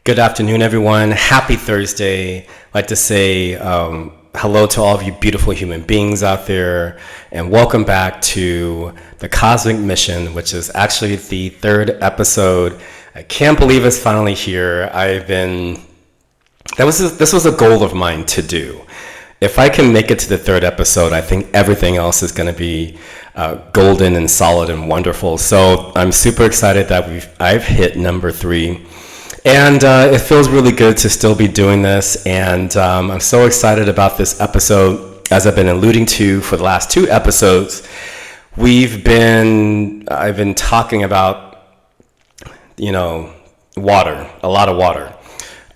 Good afternoon, everyone. Happy Thursday. I'd like to say hello to all of you beautiful human beings out there, and welcome back to the Cosmic Mission, which is actually the third episode. I can't believe it's finally here. This was a goal of mine to do. If I can make it to the third episode, I think everything else is going to be golden and solid and wonderful. So I'm super excited that I've hit number 3. And it feels really good to still be doing this, and I'm so excited about this episode. As I've been alluding to for the last 2 episodes, I've been talking about, water, a lot of water.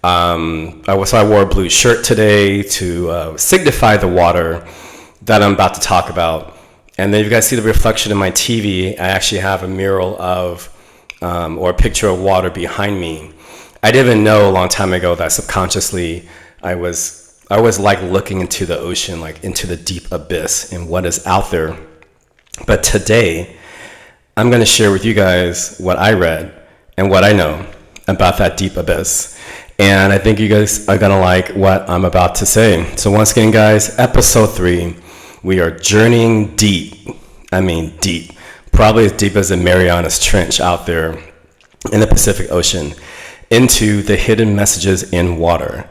I wore a blue shirt today to signify the water that I'm about to talk about. And then if you guys see the reflection in my TV, I actually have a mural of, or a picture of water behind me. I didn't even know a long time ago that subconsciously I was like looking into the ocean, like into the deep abyss and what is out there. But today, I'm going to share with you guys what I read and what I know about that deep abyss. And I think you guys are going to like what I'm about to say. So once again, guys, episode 3, we are journeying deep. I mean, deep. Probably as deep as the Marianas Trench out there in the Pacific Ocean, into the hidden messages in water.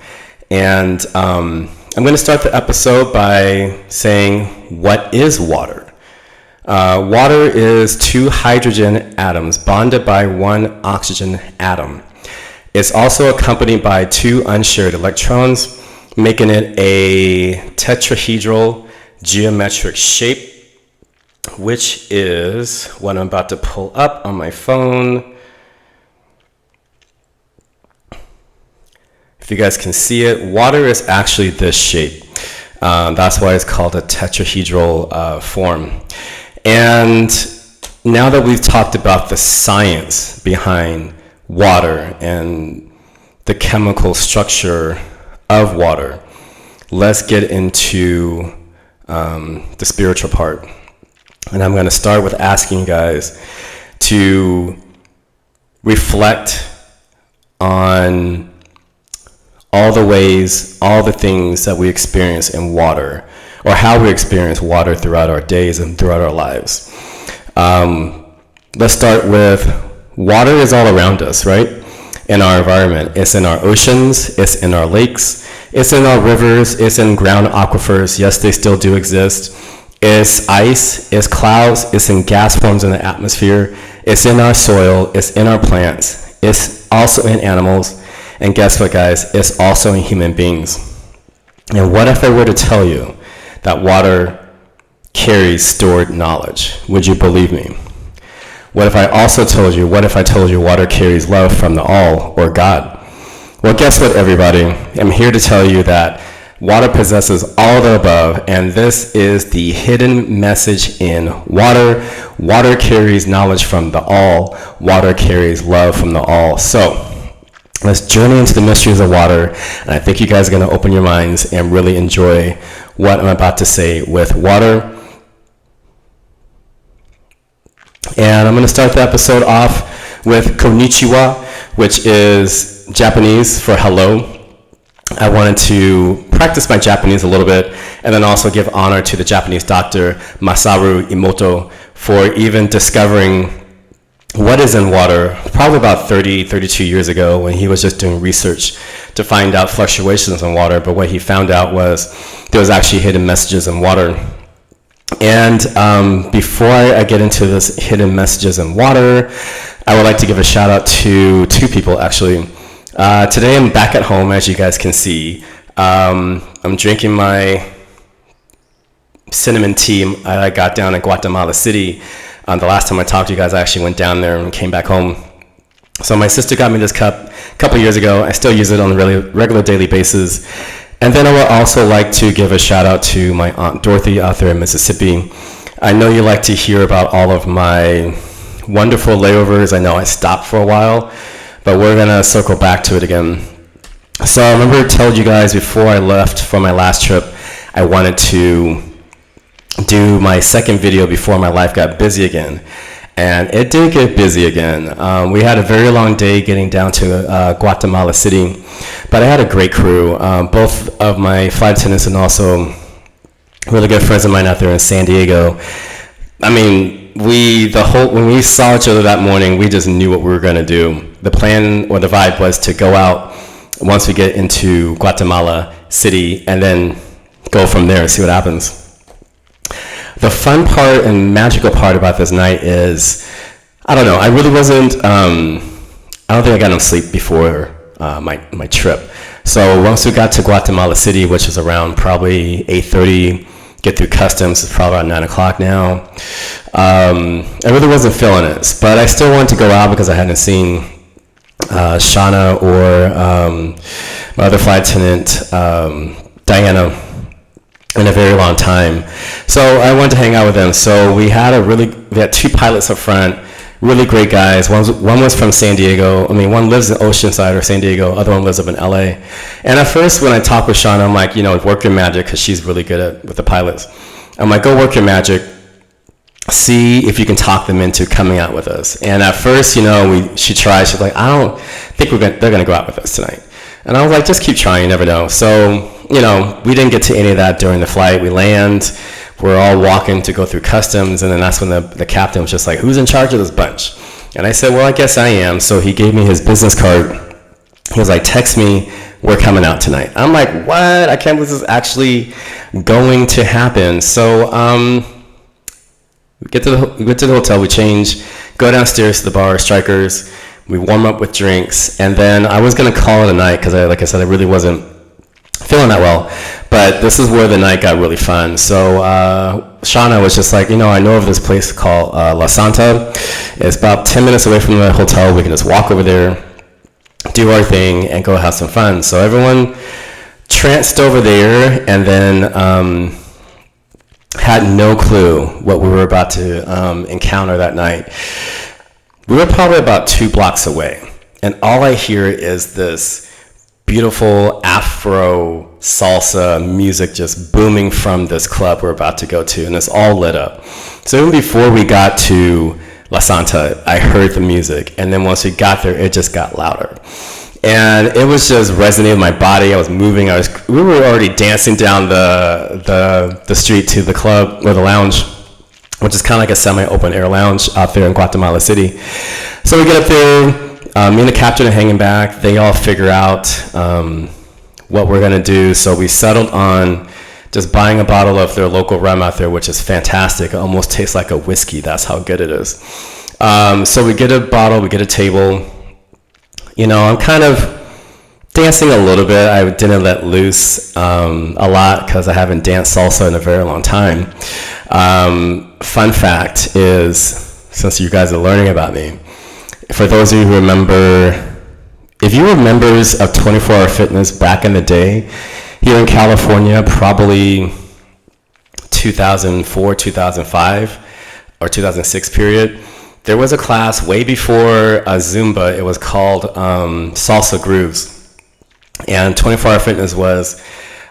And I'm going to start the episode by saying, what is water? Water is 2 hydrogen atoms bonded by 1 oxygen atom. It's also accompanied by 2 unshared electrons, making it a tetrahedral geometric shape, which is what I'm about to pull up on my phone. If you guys can see it, water is actually this shape. That's why it's called a tetrahedral form. And now that we've talked about the science behind water and the chemical structure of water, let's get into the spiritual part. And I'm going to start with asking you guys to reflect on all the ways, all the things that we experience in water, or how we experience water throughout our days and throughout our lives. Let's start with water is all around us, right? In our environment. It's in our oceans, it's in our lakes, it's in our rivers, it's in ground aquifers. Yes, they still do exist. It's ice, it's clouds, it's in gas forms in the atmosphere, it's in our soil, it's in our plants, it's also in animals. And guess what, guys? It's also in human beings. And what if I were to tell you that water carries stored knowledge? Would you believe me? What if I told you water carries love from the all, or God? Well, guess what, everybody? I'm here to tell you that water possesses all of the above, and this is the hidden message in water. Water carries knowledge from the all. Water carries love from the all. So let's journey into the mysteries of water, and I think you guys are going to open your minds and really enjoy what I'm about to say with water. And I'm going to start the episode off with konnichiwa, which is Japanese for hello. I wanted to practice my Japanese a little bit, and then also give honor to the Japanese doctor Masaru Emoto for even discovering what is in water, probably about 32 years ago, when he was just doing research to find out fluctuations in water. But what he found out was there was actually hidden messages in water. And before I get into this hidden messages in water, I would like to give a shout out to 2 people, actually. Today I'm back at home, as you guys can see. I'm drinking my cinnamon tea I got down in Guatemala City. The last time I talked to you guys, I actually went down there and came back home. So my sister got me this cup a couple years ago. I still use it on a regular daily basis. And then I would also like to give a shout out to my Aunt Dorothy out there in Mississippi. I know you like to hear about all of my wonderful layovers. I know I stopped for a while, but we're going to circle back to it again. So I remember I told you guys before I left for my last trip, I wanted to do my second video before my life got busy again. And it did get busy again. We had a very long day getting down to Guatemala City, but I had a great crew. Both of my flight attendants and also really good friends of mine out there in San Diego. I mean, when we saw each other that morning, we just knew what we were going to do. The plan or the vibe was to go out once we get into Guatemala City and then go from there and see what happens. The fun part and magical part about this night is, I don't know, I really wasn't, I don't think I got enough sleep before my trip. So once we got to Guatemala City, which was around probably 8:30, get through customs, it's probably around 9 o'clock now. I really wasn't feeling it, but I still wanted to go out because I hadn't seen Shauna or my other flight attendant, Diana, in a very long time. So I wanted to hang out with them. So we had two pilots up front, really great guys. One was from San Diego. I mean, one lives in Oceanside or San Diego, other one lives up in LA. And at first when I talked with Shauna, I'm like, work your magic, because she's really good with the pilots. I'm like, go work your magic. See if you can talk them into coming out with us. And at first, she tried. She's like, I don't think they're going to go out with us tonight. And I was like, just keep trying, you never know. So, we didn't get to any of that during the flight. We land, we're all walking to go through customs, and then that's when the captain was just like, who's in charge of this bunch? And I said, well, I guess I am. So he gave me his business card. He was like, text me, we're coming out tonight. I'm like, what? I can't believe this is actually going to happen. So we get to the hotel, we change, go downstairs to the bar, Strikers, we warm up with drinks, and then I was going to call it a night because, like I said, I really wasn't feeling that well. But this is where the night got really fun. So Shauna was just like, I know of this place called La Santa. It's about 10 minutes away from the hotel. We can just walk over there, do our thing, and go have some fun. So everyone tranced over there, and then had no clue what we were about to encounter that night. We were probably about 2 blocks away, and all I hear is this beautiful Afro salsa music just booming from this club we're about to go to, and it's all lit up. So even before we got to La Santa, I heard the music, and then once we got there, it just got louder. And it was just resonating in my body. I was moving. We were already dancing down the street to the club or the lounge, which is kind of like a semi-open air lounge out there in Guatemala City. So we get up there. Me and the captain are hanging back. They all figure out what we're gonna do. So we settled on just buying a bottle of their local rum out there, which is fantastic. It almost tastes like a whiskey. That's how good it is. So we get a bottle. We get a table. I'm kind of dancing a little bit. I didn't let loose a lot because I haven't danced salsa in a very long time. Fun fact is, since you guys are learning about me, for those of you who remember, if you were members of 24 Hour Fitness back in the day, here in California, probably 2004, 2005, or 2006 period, there was a class way before Zumba. It was called Salsa Grooves. And 24 Hour Fitness was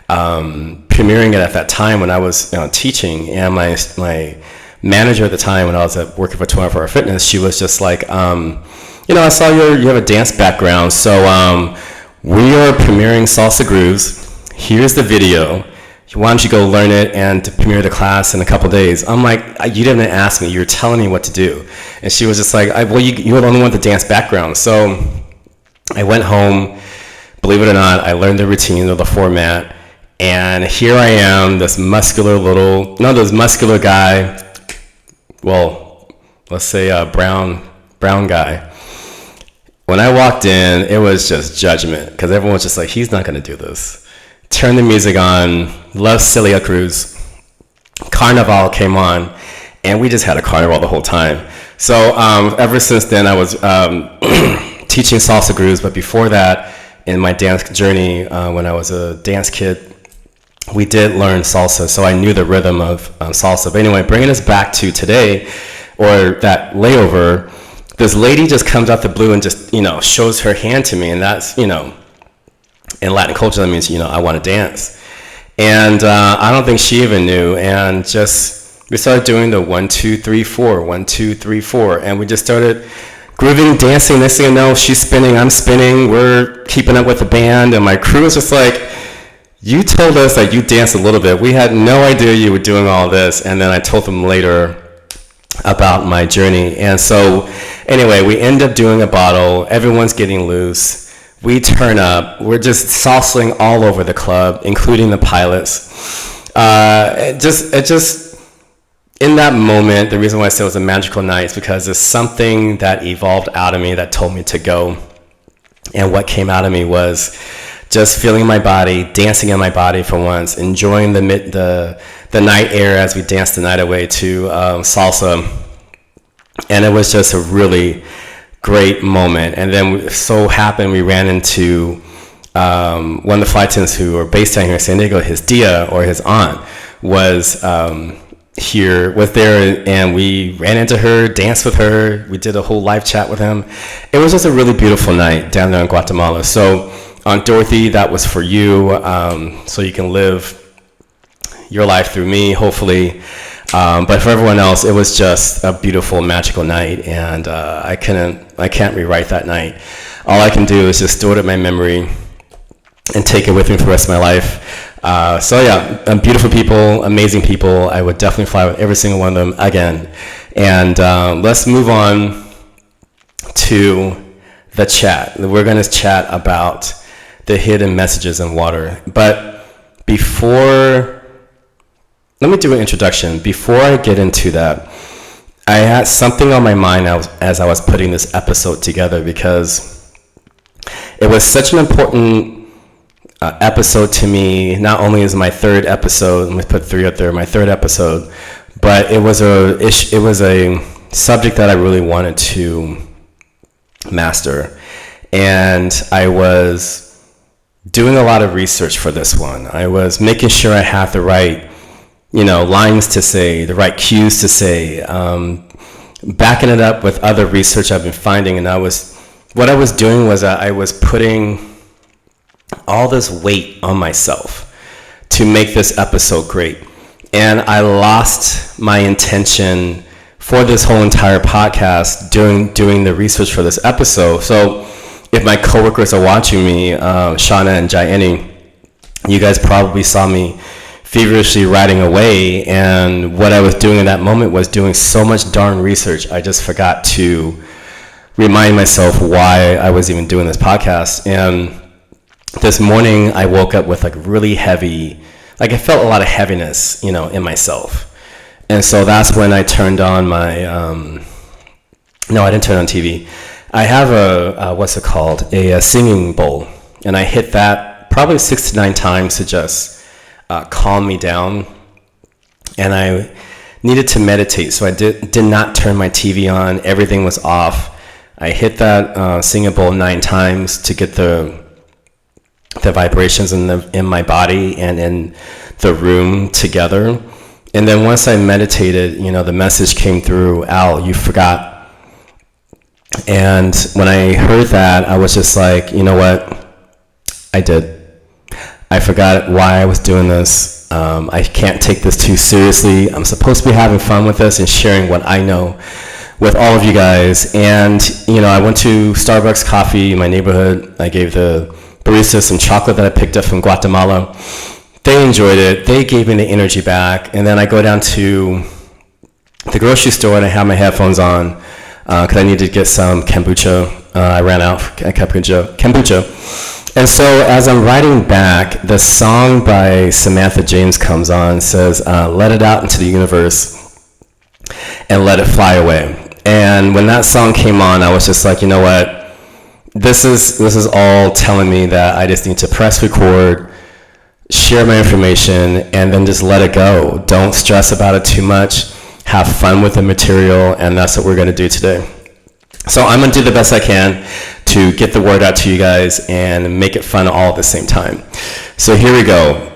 premiering it at that time when I was teaching. And my manager at the time when I was working for 24 Hour Fitness, she was just like, I saw you have a dance background. So we are premiering Salsa Grooves. Here's the video. Why don't you go learn it and premiere the class in a couple days? I'm like, you didn't ask me. You were telling me what to do. And she was just like, well, you were the only one with the dance background. So I went home. Believe it or not, I learned the routine or the format. And here I am, this muscular guy. Well, let's say a brown guy. When I walked in, it was just judgment because everyone was just like, he's not going to do this. Turn the music on, love Celia Cruz. Carnival came on, and we just had a carnival the whole time. So ever since then, I was teaching salsa grooves, but before that, in my dance journey, when I was a dance kid, we did learn salsa, so I knew the rhythm of salsa. But anyway, bringing us back to today, or that layover, this lady just comes out the blue and just, shows her hand to me, and that's, in Latin culture, that means, I want to dance. And I don't think she even knew. And just We started doing the 1, 2, 3, 4, 1, 2, 3, 4, and we just started grooving, dancing. Next thing you know, she's spinning, I'm spinning, we're keeping up with the band, and my crew was just like, you told us that you danced a little bit. We had no idea you were doing all this. And then I told them later about my journey. And so anyway, we end up doing a bottle. Everyone's getting loose. We turn up. We're just salsaing all over the club, including the pilots. It just in that moment, the reason why I said it was a magical night is because there's something that evolved out of me that told me to go. And what came out of me was just feeling my body, dancing in my body for once, enjoying the night air as we danced the night away to salsa. And it was just a really great moment. And then so happened we ran into one of the flight attendants who are based down here in San Diego. His Dia, or his aunt, was there, and we ran into her, danced with her. We did a whole live chat with him. It was just a really beautiful night down there in Guatemala. So Aunt Dorothy, that was for you, so you can live your life through me, hopefully. But for everyone else, it was just a beautiful, magical night, and I can't rewrite that night. All I can do is just store it in my memory and take it with me for the rest of my life. So yeah, beautiful people, amazing people. I would definitely fly with every single one of them again. And let's move on to the chat. We're going to chat about the hidden messages in water. But before, let me do an introduction. Before I get into that, I had something on my mind as I was putting this episode together, because it was such an important episode to me. Not only is my third episode, let me put 3 up there, my third episode, but it was a subject that I really wanted to master. And I was doing a lot of research for this one. I was making sure I had the right, lines to say, the right cues to say, backing it up with other research I've been finding. And what I was doing was I was putting all this weight on myself to make this episode great. And I lost my intention for this whole entire podcast doing the research for this episode. So if my coworkers are watching me, Shauna and Jayeni, you guys probably saw me feverishly writing away, and what I was doing in that moment was doing so much darn research, I just forgot to remind myself why I was even doing this podcast. And this morning I woke up with really heavy, I felt a lot of heaviness, in myself. And so that's when I turned on my, no, I didn't turn on TV. I have a singing bowl, and I hit that probably 6 to 9 times to just calm me down. And I needed to meditate, so I did not turn my TV on. Everything was off. I hit that singing bowl 9 times to get the vibrations in my body and in the room together. And then once I meditated, the message came through, Al, you forgot. And when I heard that, I was just like, you know what? I did. I forgot why I was doing this. I can't take this too seriously. I'm supposed to be having fun with this and sharing what I know with all of you guys. And, I went to Starbucks coffee in my neighborhood. I gave the barista some chocolate that I picked up from Guatemala. They enjoyed it. They gave me the energy back. And then I go down to the grocery store and I have my headphones on because I needed to get some kombucha. I ran out of kombucha. And so as I'm writing back, the song by Samantha James comes on and says, let it out into the universe and let it fly away. And when that song came on, I was just like, you know what? This is all telling me that I just need to press record, share my information, and then just let it go. Don't stress about it too much. Have fun with the material, and that's what we're going to do today. So I'm going to do the best I can to get the word out to you guys and make it fun all at the same time. So here we go.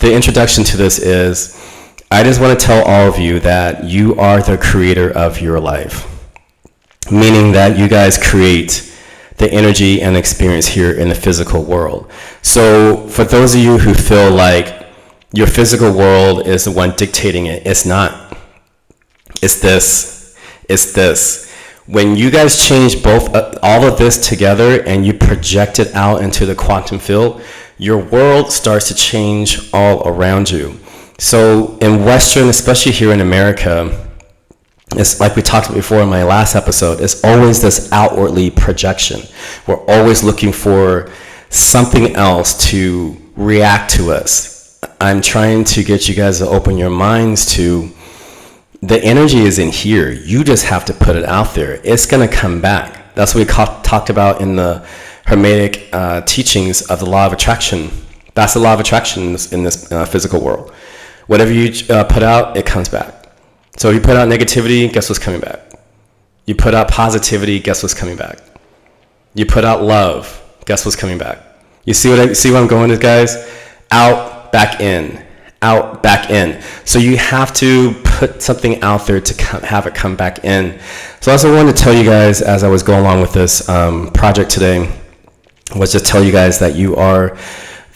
The introduction to this is, I just want to tell all of you that you are the creator of your life, meaning that you guys create the energy and experience here in the physical world. So for those of you who feel like your physical world is the one dictating it, it's not. It's this. It's this. When you guys change both, all of this together and you project it out into the quantum field, your world starts to change all around you. So in Western, especially here in America, it's like we talked about before in my last episode, it's always this outwardly projection. We're always looking for something else to react to us. I'm trying to get you guys to open your minds to the energy is in here. You just have to put it out there. It's going to come back. That's what we talked about in the Hermetic teachings of the law of attraction. That's the law of attraction in this physical world. Whatever you put out, it comes back. So if you put out negativity, guess what's coming back? You put out positivity, guess what's coming back? You put out love, guess what's coming back? You see where I'm going with, guys? Out, back in. Out, back in. So you have to put something out there to have it come back in. So that's what I wanted to tell you guys as I was going along with this project today, was to tell you guys that you are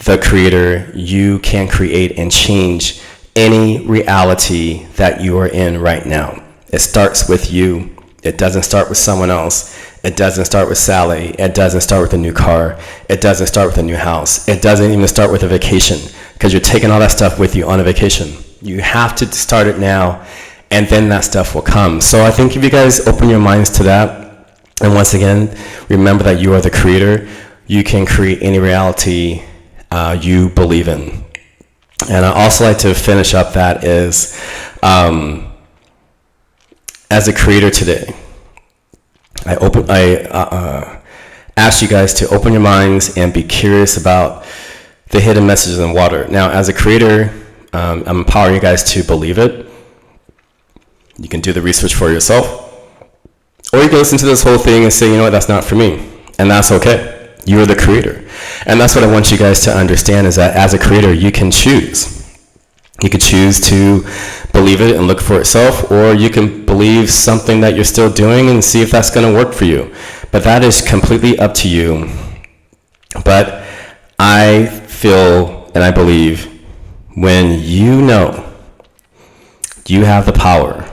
the creator. You can create and change any reality that you are in right now. It starts with you. It doesn't start with someone else. It doesn't start with Sally. It doesn't start with a new car. It doesn't start with a new house. It doesn't even start with a vacation, because you're taking all that stuff with you on a vacation. You have to start it now, and then that stuff will come. So I think if you guys open your minds to that, and once again, remember that you are the creator, you can create any reality you believe in. And I also like to finish up that is, as a creator today, I ask you guys to open your minds and be curious about the hidden messages in water. Now, as a creator, I'm empowering you guys to believe it. You can do the research for yourself, or you can listen to this whole thing and say, you know what, that's not for me, and that's okay. You're the creator, and that's what I want you guys to understand, is that as a creator, you can choose. You could choose to believe it and look for itself, or you can believe something that you're still doing and see if that's going to work for you. But that is completely up to you. But I feel and I believe when you know you have the power,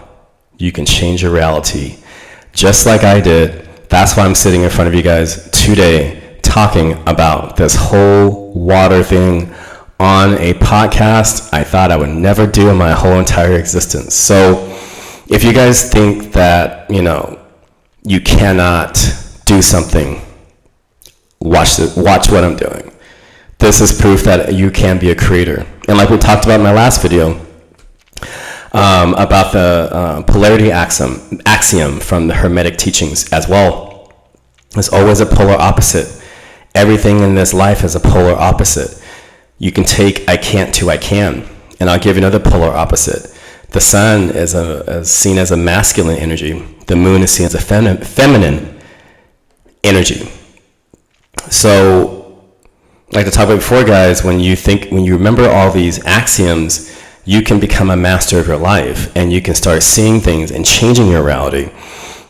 you can change your reality just like I did. That's why I'm sitting in front of you guys today talking about this whole water thing on a podcast I thought I would never do in my whole entire existence. So if you guys think that, you cannot do something, watch what I'm doing. This is proof that you can be a creator. And like we talked about in my last video, about the polarity axiom from the Hermetic teachings as well. There's always a polar opposite. Everything in this life is a polar opposite. You can take I can't to I can, and I'll give you another polar opposite. The sun is seen as a masculine energy. The moon is seen as a feminine energy. So, like I talked about before, guys, when you remember all these axioms, you can become a master of your life, and you can start seeing things and changing your reality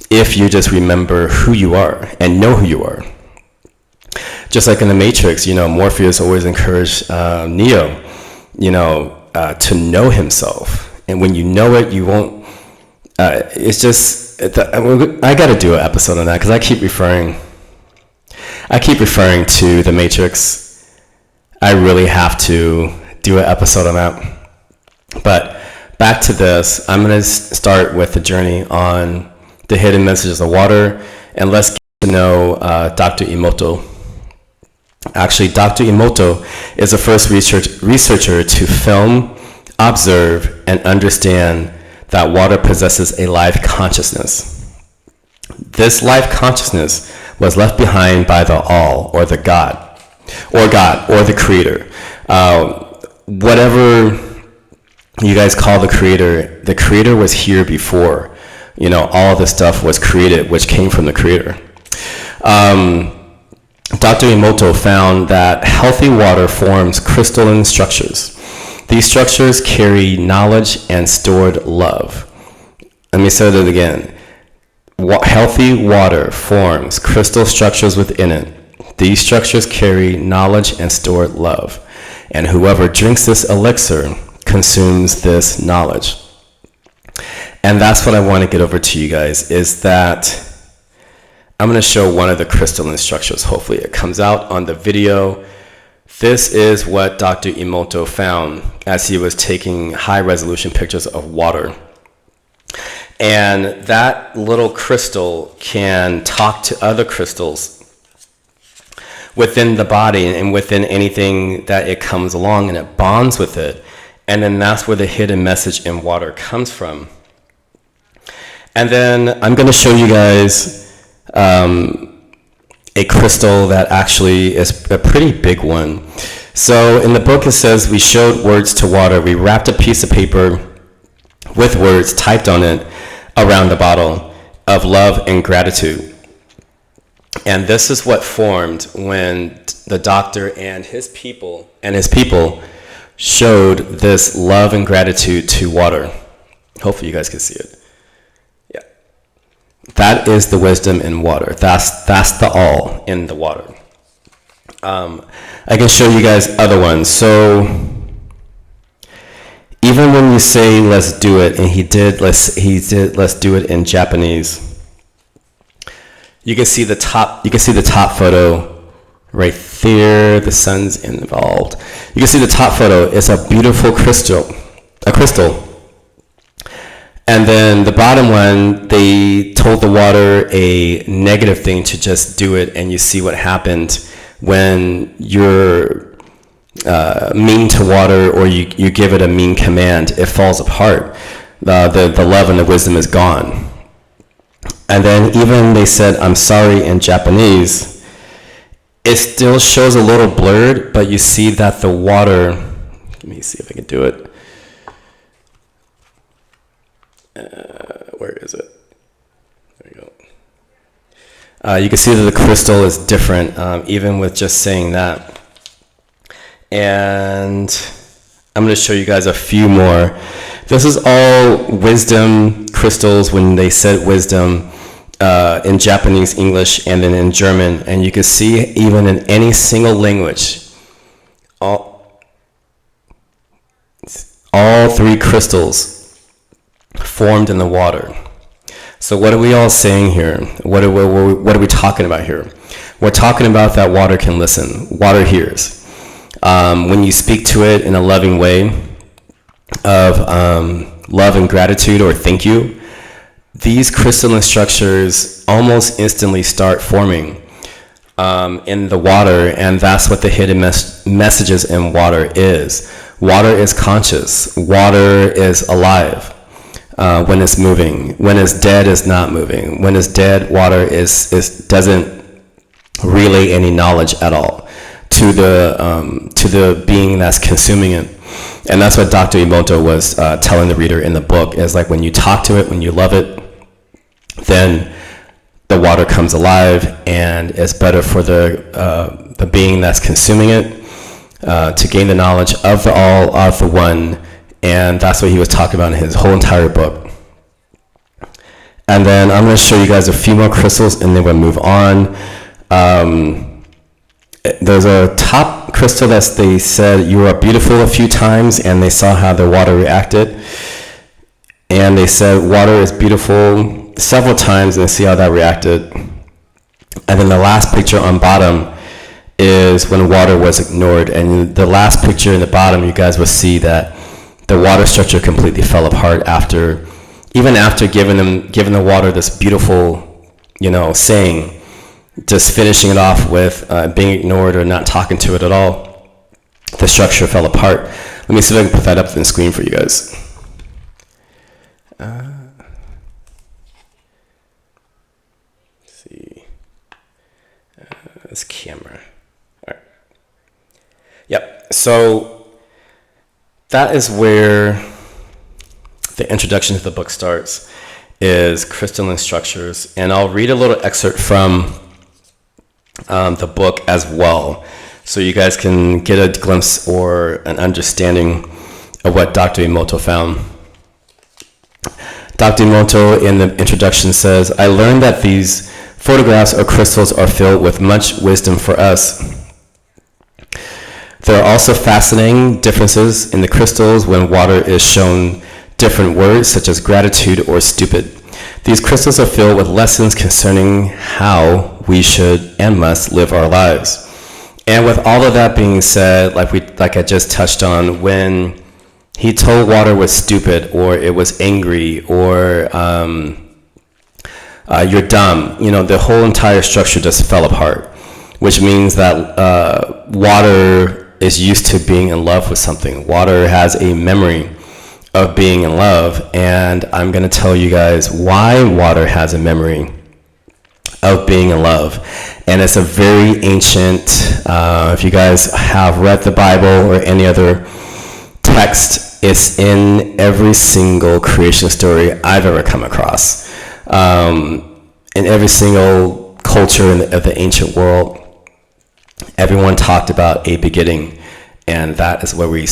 if you just remember who you are and know who you are. Just like in the Matrix, Morpheus always encouraged Neo, to know himself. And when you know it, you won't, it's just, I got to do an episode on that, because I keep referring to the Matrix. I really have to do an episode on that. But back to this, I'm going to start with the journey on the hidden messages of water, and let's get to know Dr. Emoto. Actually, Dr. Emoto is the first researcher to film, observe, and understand that water possesses a life consciousness. This life consciousness was left behind by the All, or the God, or the Creator. Whatever you guys call the Creator was here before. All of this stuff was created, which came from the Creator. Dr. Emoto found that healthy water forms crystalline structures. These structures carry knowledge and stored love. Let me say that again. Healthy water forms crystal structures within it. These structures carry knowledge and stored love. And whoever drinks this elixir consumes this knowledge. And that's what I want to get over to you guys, is that I'm going to show one of the crystalline structures. Hopefully it comes out on the video. This is what Dr. Emoto found as he was taking high resolution pictures of water. And that little crystal can talk to other crystals within the body and within anything that it comes along, and it bonds with it. And then that's where the hidden message in water comes from. And then I'm going to show you guys a crystal that actually is a pretty big one. So in the book it says, we showed words to water. We wrapped a piece of paper with words typed on it around the bottle of love and gratitude. And this is what formed when the doctor and his people showed this love and gratitude to water. Hopefully you guys can see it. Yeah. That is the wisdom in water. That's the all in the water. I can show you guys other ones. So even when you say let's do it, and he did let's do it in Japanese. You can see the top photo right there. The sun's involved. You can see the top photo. It's a beautiful crystal, And then the bottom one, they told the water a negative thing to just do it, and you see what happened when you're mean to water, or you give it a mean command. It falls apart. The love and the wisdom is gone. And then even they said, I'm sorry in Japanese. It still shows a little blurred, but you see that the water, let me see if I can do it. Where is it? There you go. You can see that the crystal is different, even with just saying that. And I'm going to show you guys a few more. This is all wisdom crystals when they said wisdom in Japanese, English, and then in German. And you can see even in any single language, all three crystals formed in the water. So what are we all saying here? What are we talking about here? We're talking about that water can listen. Water hears. When you speak to it in a loving way of love and gratitude or thank you, these crystalline structures almost instantly start forming in the water, and that's what the hidden messages in water is. Water is conscious. Water is alive. When it's moving. When it's dead, it's not moving. When it's dead, water doesn't relay any knowledge at all to the being that's consuming it. And that's what Dr. Emoto was telling the reader in the book, is like when you talk to it, when you love it, then the water comes alive, and it's better for the being that's consuming it to gain the knowledge of the all, of the one. And that's what he was talking about in his whole entire book. And then I'm going to show you guys a few more crystals, and then we'll move on. There's a top crystal that they said you are beautiful a few times, and they saw how the water reacted. And they said water is beautiful several times, and see how that reacted. And then the last picture on bottom is when water was ignored. And the last picture in the bottom, you guys will see that the water structure completely fell apart even after giving the water this beautiful, saying, just finishing it off with being ignored or not talking to it at all. The structure fell apart. Let me see if I can put that up on the screen for you guys. Let's see. This camera. All right. Yep. So that is where the introduction to the book starts, is crystalline structures. And I'll read a little excerpt from the book as well, so you guys can get a glimpse or an understanding of what Dr. Emoto found. Dr. Emoto in the introduction says, I learned that these photographs or crystals are filled with much wisdom for us. There are also fascinating differences in the crystals when water is shown different words such as gratitude or stupid. These crystals are filled with lessons concerning how we should and must live our lives. And with all of that being said, like I just touched on, when he told water was stupid, or it was angry, or you're dumb, the whole entire structure just fell apart, which means that water is used to being in love with something. Water has a memory of being in love, and I'm going to tell you guys why water has a memory of being in love. And it's a very ancient, if you guys have read the Bible or any other text, it's in every single creation story I've ever come across. In every single culture of the ancient world, everyone talked about a beginning, and that is where we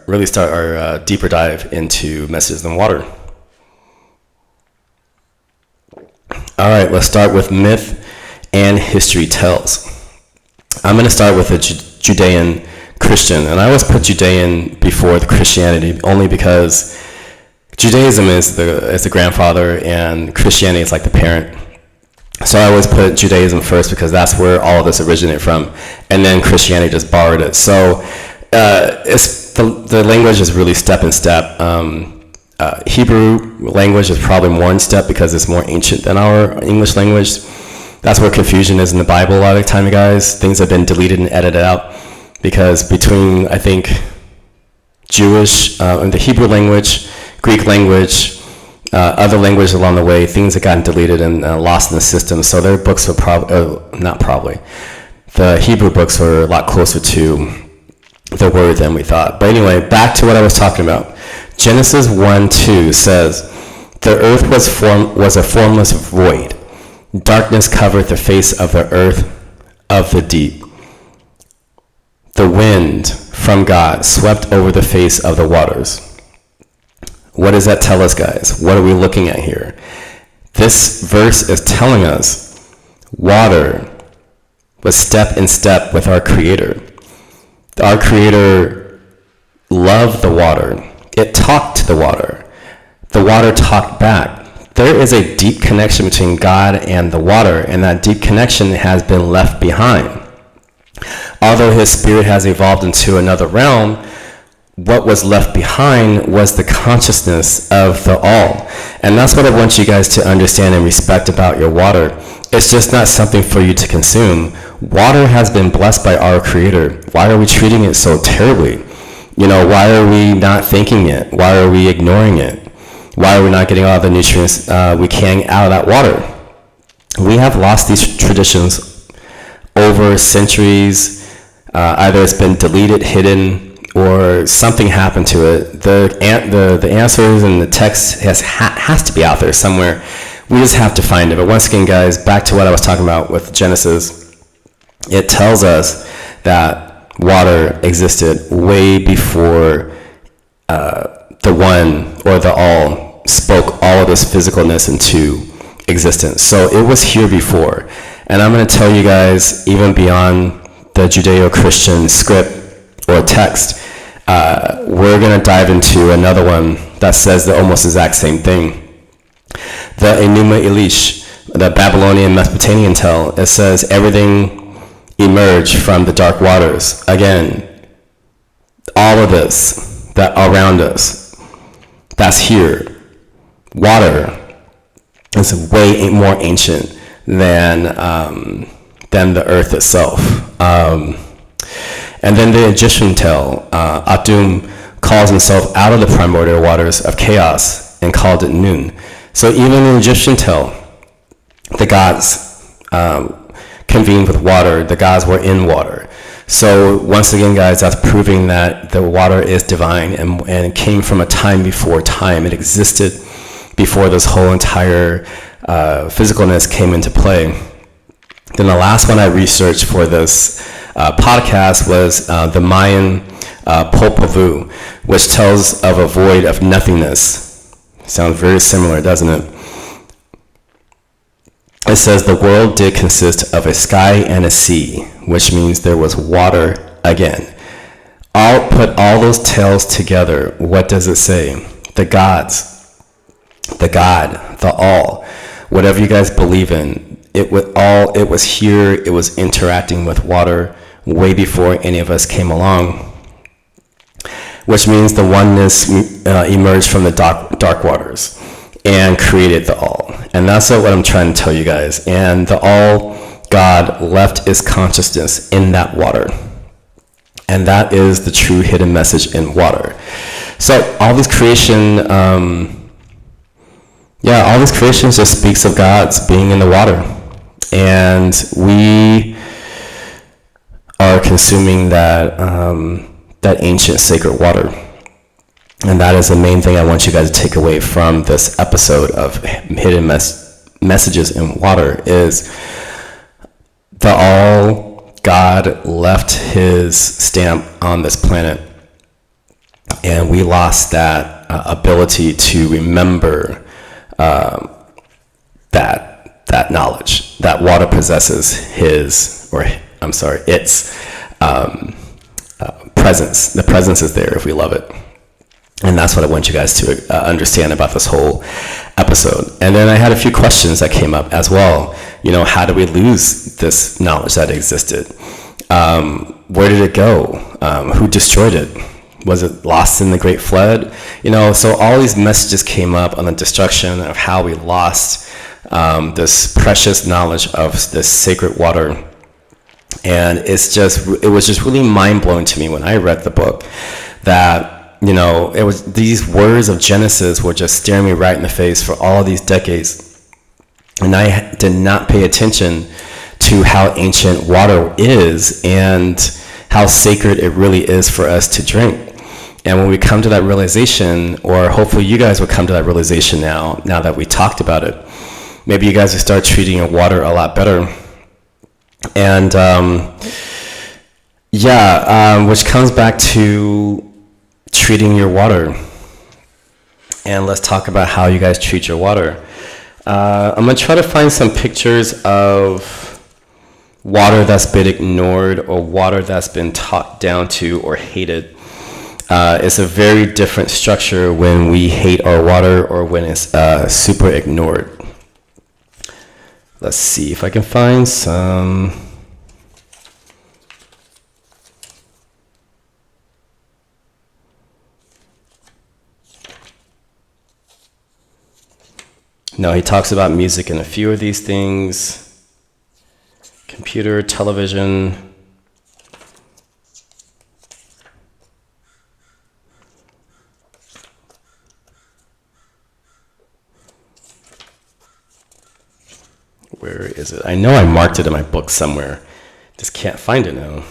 really start our deeper dive into Messages in Water. All right, let's start with myth and history tells. I'm going to start with a Judean Christian, and I always put Judean before the Christianity only because Judaism is the grandfather and Christianity is like the parent. So I always put Judaism first because that's where all of this originated from, and then Christianity just borrowed it. So the language is really step in step. Hebrew language is probably more in step because it's more ancient than our English language. That's where confusion is in the Bible a lot of the time, you guys. Things have been deleted and edited out because between, I think, Jewish and the Hebrew language, Greek language, other languages along the way, things have gotten deleted and lost in the system. So their books are not probably. The Hebrew books were a lot closer to the word than we thought. But anyway, back to what I was talking about. Genesis 1:2 says, "The earth was a formless void. Darkness covered the face of the earth of the deep. The wind from God swept over the face of the waters." What does that tell us, guys? What are we looking at here? This verse is telling us water was step in step with our Creator. Our Creator loved the water. It talked to the water. The water talked back. There is a deep connection between God and the water, and that deep connection has been left behind. Although his spirit has evolved into another realm, what was left behind was the consciousness of the all. And that's what I want you guys to understand and respect about your water. It's just not something for you to consume. Water has been blessed by our Creator. Why are we treating it so terribly? Why are we not thanking it? Why are we ignoring it? Why are we not getting all the nutrients we can out of that water? We have lost these traditions over centuries. Either it's been deleted, hidden, or something happened to it. The answers and the text has to be out there somewhere. We just have to find it. But once again, guys, back to what I was talking about with Genesis, it tells us that water existed way before the one or the all spoke all of this physicalness into existence. So it was here before. And I'm going to tell you guys, even beyond the Judeo-Christian script or text, we're going to dive into another one that says the almost exact same thing. The Enuma Elish, the Babylonian Mesopotamian tale, it says everything emerged from the dark waters. Again, all of this that around us, that's here. Water is way more ancient than the earth itself. And then the Egyptian tale, Atum calls himself out of the primordial waters of chaos and called it Nun. So even in the Egyptian tale, the gods convened with water. The gods were in water. So once again, guys, that's proving that the water is divine and it came from a time before time. It existed before this whole entire physicalness came into play. Then the last one I researched for this podcast was the Mayan Popol Vuh, which tells of a void of nothingness. Sounds very similar, doesn't it? It says the world did consist of a sky and a sea, which means there was water again. I'll put all those tales together. What does it say? the gods, the God, the all, whatever you guys believe in, it was here, it was interacting with water way before any of us came along, which means the oneness emerged from the dark waters and created the all. And that's what I'm trying to tell you guys. And the all, God, left his consciousness in that water. And that is the true hidden message in water. So all this creation, all this creation just speaks of God's being in the water. And we are consuming that ancient sacred water. And that is the main thing I want you guys to take away from this episode of Hidden Messages in Water is the all God left his stamp on this planet, and we lost that ability to remember that knowledge that water possesses its presence. The presence is there if we love it. And that's what I want you guys to understand about this whole episode. And then I had a few questions that came up as well. How do we lose this knowledge that existed? Where did it go? Who destroyed it? Was it lost in the Great Flood? So all these messages came up on the destruction of how we lost this precious knowledge of this sacred water. And it was just really mind-blowing to me when I read the book that it was these words of Genesis were just staring me right in the face for all of these decades. And I did not pay attention to how ancient water is and how sacred it really is for us to drink. And when we come to that realization, or hopefully you guys will come to that realization now that we talked about it, maybe you guys will start treating your water a lot better. And which comes back to treating your water. And let's talk about how you guys treat your water. I'm going to try to find some pictures of water that's been ignored or water that's been talked down to or hated. It's a very different structure when we hate our water or when it's super ignored. Let's see if I can find some. No, he talks about music and a few of these things. Computer, television. Where is it? I know I marked it in my book somewhere. Just can't find it now.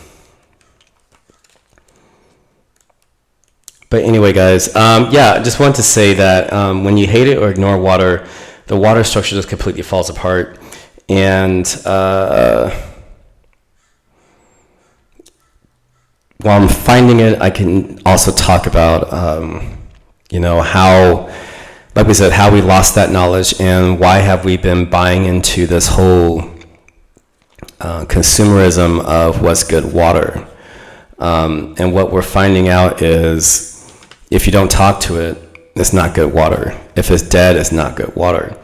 But anyway, guys, I just wanted to say that when you hate it or ignore water, the water structure just completely falls apart. And while I'm finding it, I can also talk about, how, like we said, how we lost that knowledge and why have we been buying into this whole consumerism of what's good water. And what we're finding out is if you don't talk to it, it's not good water. If it's dead, it's not good water.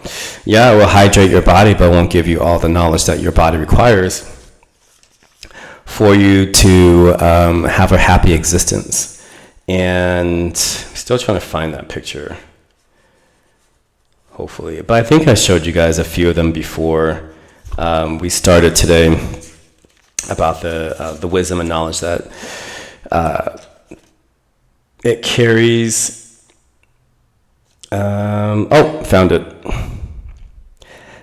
Yeah, it will hydrate your body, but it won't give you all the knowledge that your body requires for you to have a happy existence. And still trying to find that picture, hopefully. But I think I showed you guys a few of them before we started today about the wisdom and knowledge that it carries. Found it.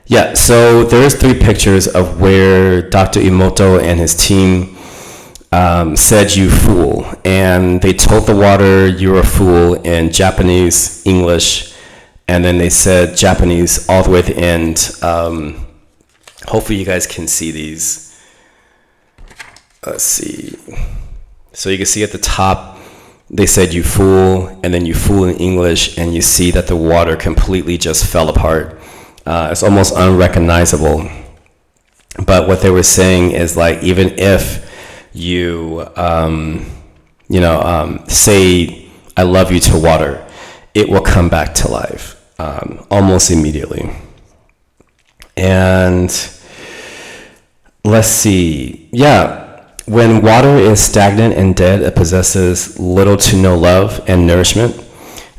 Yeah, so there's 3 pictures of where Dr. Emoto and his team said "you fool," and they told the water "you're a fool" in Japanese, English, and then they said Japanese all the way at the end. Hopefully you guys can see these. Let's see. So you can see at the top, they said "you fool," and then "you fool" in English, and you see that the water completely just fell apart. It's almost unrecognizable. But what they were saying is, like, even if you, say "I love you" to water, it will come back to life almost immediately. And let's see. Yeah, when water is stagnant and dead, it possesses little to no love and nourishment.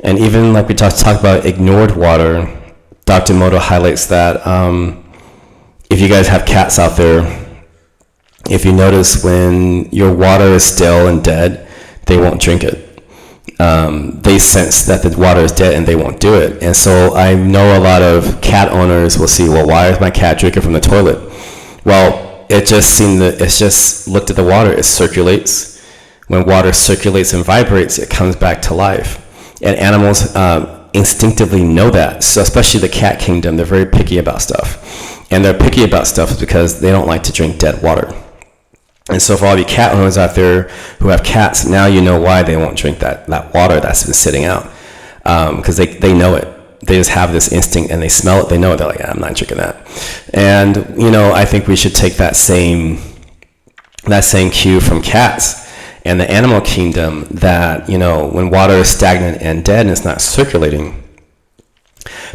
And even like we talked about ignored water, Dr. Moto highlights that if you guys have cats out there, if you notice when your water is stale and dead, they won't drink it. They sense that the water is dead and they won't do it. And so I know a lot of cat owners will see, well, why is my cat drinking from the toilet? Well, it's just looked at the water, it circulates. When water circulates and vibrates, it comes back to life. And animals instinctively know that. So especially the cat kingdom, they're very picky about stuff. And they're picky about stuff because they don't like to drink dead water. And so for all you cat owners out there who have cats, now you know why they won't drink that water that's been sitting out. Because they know it. They just have this instinct and they smell it, they know it, they're like, I'm not drinking that. And, I think we should take that same cue from cats and the animal kingdom that, when water is stagnant and dead and it's not circulating,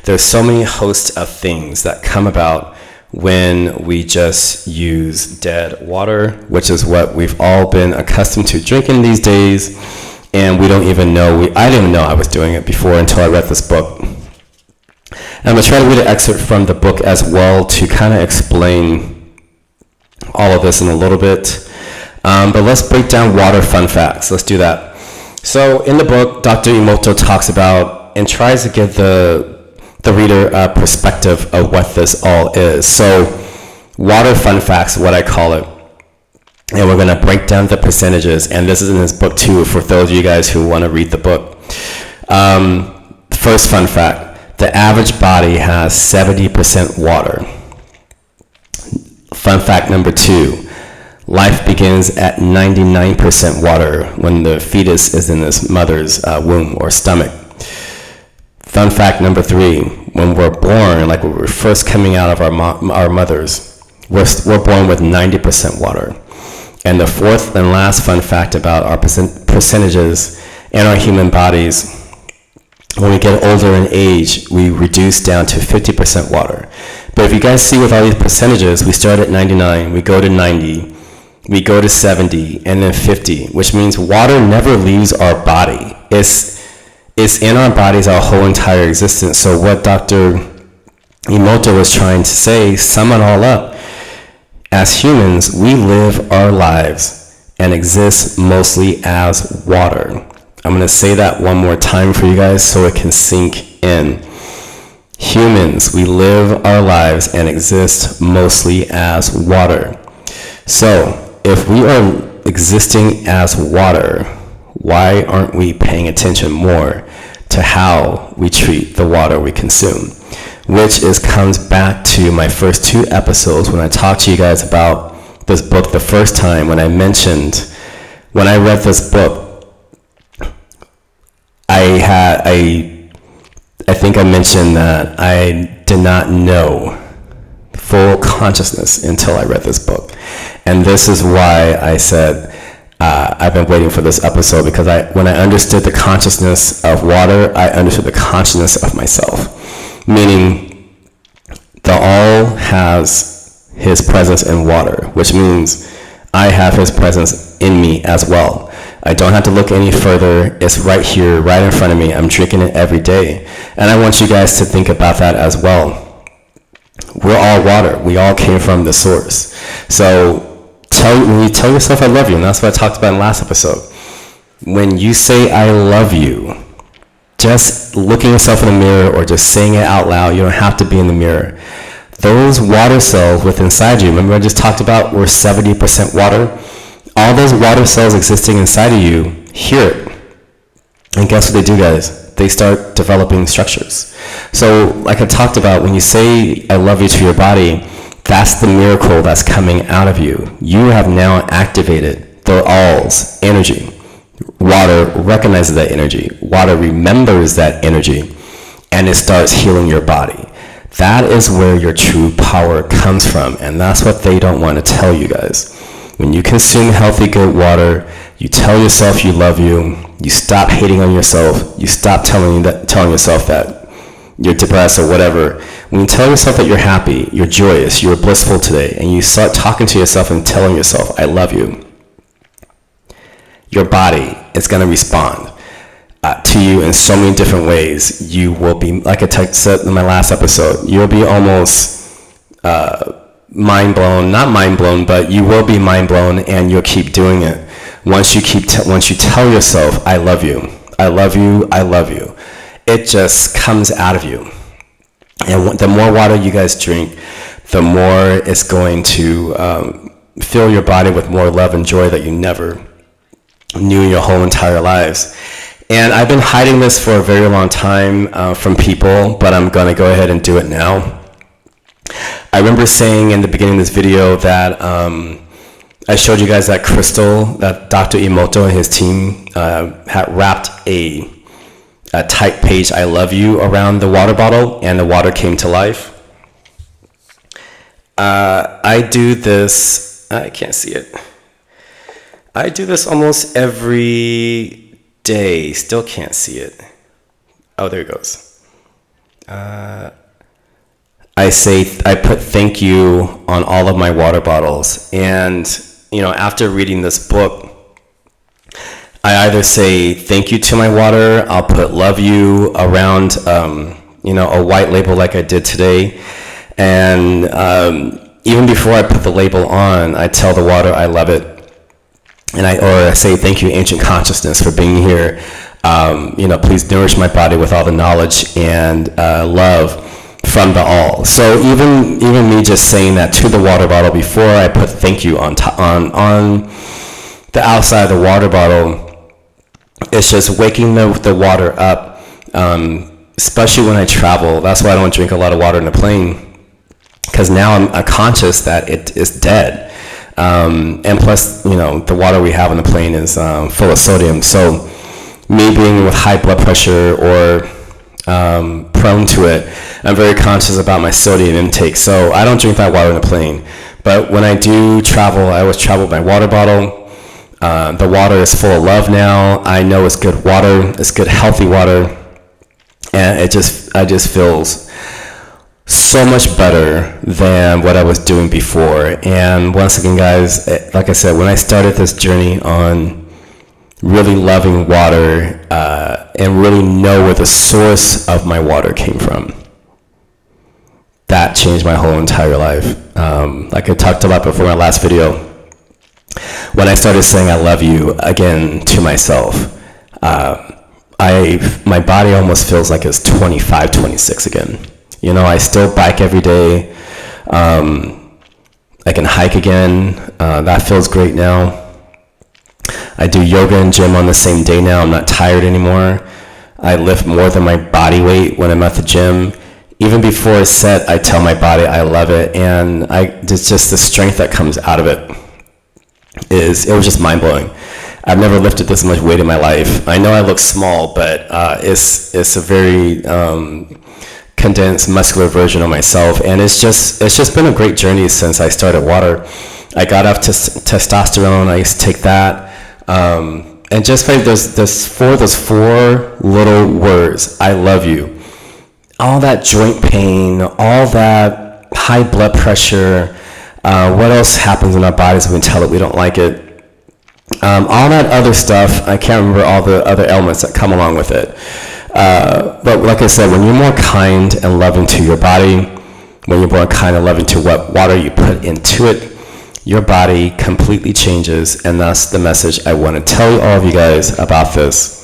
there's so many hosts of things that come about when we just use dead water, which is what we've all been accustomed to drinking these days, and we don't even know, I didn't even know I was doing it before until I read this book. And I'm going to try to read an excerpt from the book as well to kind of explain all of this in a little bit. But let's break down water fun facts. Let's do that. So in the book, Dr. Emoto talks about and tries to give the reader a perspective of what this all is. So water fun facts, what I call it. And we're going to break down the percentages. And this is in this book too, for those of you guys who want to read the book. First fun fact, the average body has 70% water. Fun fact number 2, life begins at 99% water when the fetus is in its mother's womb or stomach. Fun fact number 3, when we're born, like when we're first coming out of our mothers, we're born with 90% water. And the fourth and last fun fact about our percentages in our human bodies, when we get older in age, we reduce down to 50% water. But if you guys see with all these percentages, we start at 99, we go to 90, we go to 70, and then 50, which means water never leaves our body. It's in our bodies our whole entire existence. So what Dr. Emoto was trying to say, sum it all up, as humans, we live our lives and exist mostly as water. I'm going to say that one more time for you guys so it can sink in. Humans, we live our lives and exist mostly as water. So, if we are existing as water, why aren't we paying attention more to how we treat the water we consume? Which comes back to my first 2 episodes when I talked to you guys about this book the first time, when I read this book, I think I mentioned that I did not know full consciousness until I read this book. And this is why I said I've been waiting for this episode, because when I understood the consciousness of water, I understood the consciousness of myself. Meaning, the all has his presence in water, which means I have his presence in me as well. I don't have to look any further. It's right here, right in front of me. I'm drinking it every day. And I want you guys to think about that as well. We're all water. We all came from the source. So when you tell yourself I love you, and that's what I talked about in the last episode. When you say I love you, just looking yourself in the mirror or just saying it out loud, you don't have to be in the mirror. Those water cells within inside you, remember I just talked about we're 70% water? All those water cells existing inside of you hear it. And guess what they do, guys? They start developing structures. So like I talked about, when you say I love you to your body, that's the miracle that's coming out of you. You have now activated the all's energy. Water recognizes that energy. Water remembers that energy, and it starts healing your body. That is where your true power comes from, and that's what they don't want to tell you guys. When you consume healthy, good water, you tell yourself you love you. You stop hating on yourself. You stop telling yourself that you're depressed or whatever. When you tell yourself that you're happy, you're joyous, you're blissful today, and you start talking to yourself and telling yourself, I love you, your body is going to respond to you in so many different ways. You will be, like I said in my last episode, you'll be almost mind blown, not mind blown, but you will be mind blown, and you'll keep doing it. Once you tell yourself, I love you, I love you, I love you, it just comes out of you. And the more water you guys drink, the more it's going to fill your body with more love and joy that you never knew your whole entire lives. And I've been hiding this for a very long time from people, but I'm going to go ahead and do it now. I remember saying in the beginning of this video that I showed you guys that crystal that Dr. Emoto and his team had wrapped a type page, I love you, around the water bottle, and the water came to life. I do this, I can't see it. I do this almost every day, still can't see it. Oh, there it goes. I put thank you on all of my water bottles. And, after reading this book, I either say thank you to my water, I'll put love you around, a white label like I did today. And even before I put the label on, I tell the water I love it. And I say thank you, ancient consciousness, for being here. Please nourish my body with all the knowledge and love from the all. So even me just saying that to the water bottle before I put thank you on the outside of the water bottle, it's just waking the water up, especially when I travel. That's why I don't drink a lot of water in the plane, because now I'm conscious that it is dead. And plus, the water we have on the plane is full of sodium. So me being with high blood pressure or prone to it, I'm very conscious about my sodium intake. So I don't drink that water in the plane. But when I do travel, I always travel with my water bottle. The water is full of love now. I know it's good water. It's good, healthy water. And I just feels so much better than what I was doing before. And once again, guys, like I said, when I started this journey on really loving water and really know where the source of my water came from, that changed my whole entire life. Like I talked about before in my last video, when I started saying I love you again to myself, my body almost feels like it's 25, 26 again. I still bike every day. I can hike again. That feels great now. I do yoga and gym on the same day now. I'm not tired anymore. I lift more than my body weight when I'm at the gym. Even before a set, I tell my body I love it, and it's just the strength that comes out of it was just mind-blowing. I've never lifted this much weight in my life. I know I look small, but it's a very condensed, muscular version of myself, and it's just been a great journey since I started water. I got off testosterone. I used to take that, and just like those four little words, I love you. All that joint pain, all that high blood pressure, what else happens in our bodies when we tell it we don't like it? All that other stuff, I can't remember all the other elements that come along with it. But like I said, when you're more kind and loving to your body, when you're more kind and loving to what water you put into it, your body completely changes, and that's the message I want to tell all of you guys about this.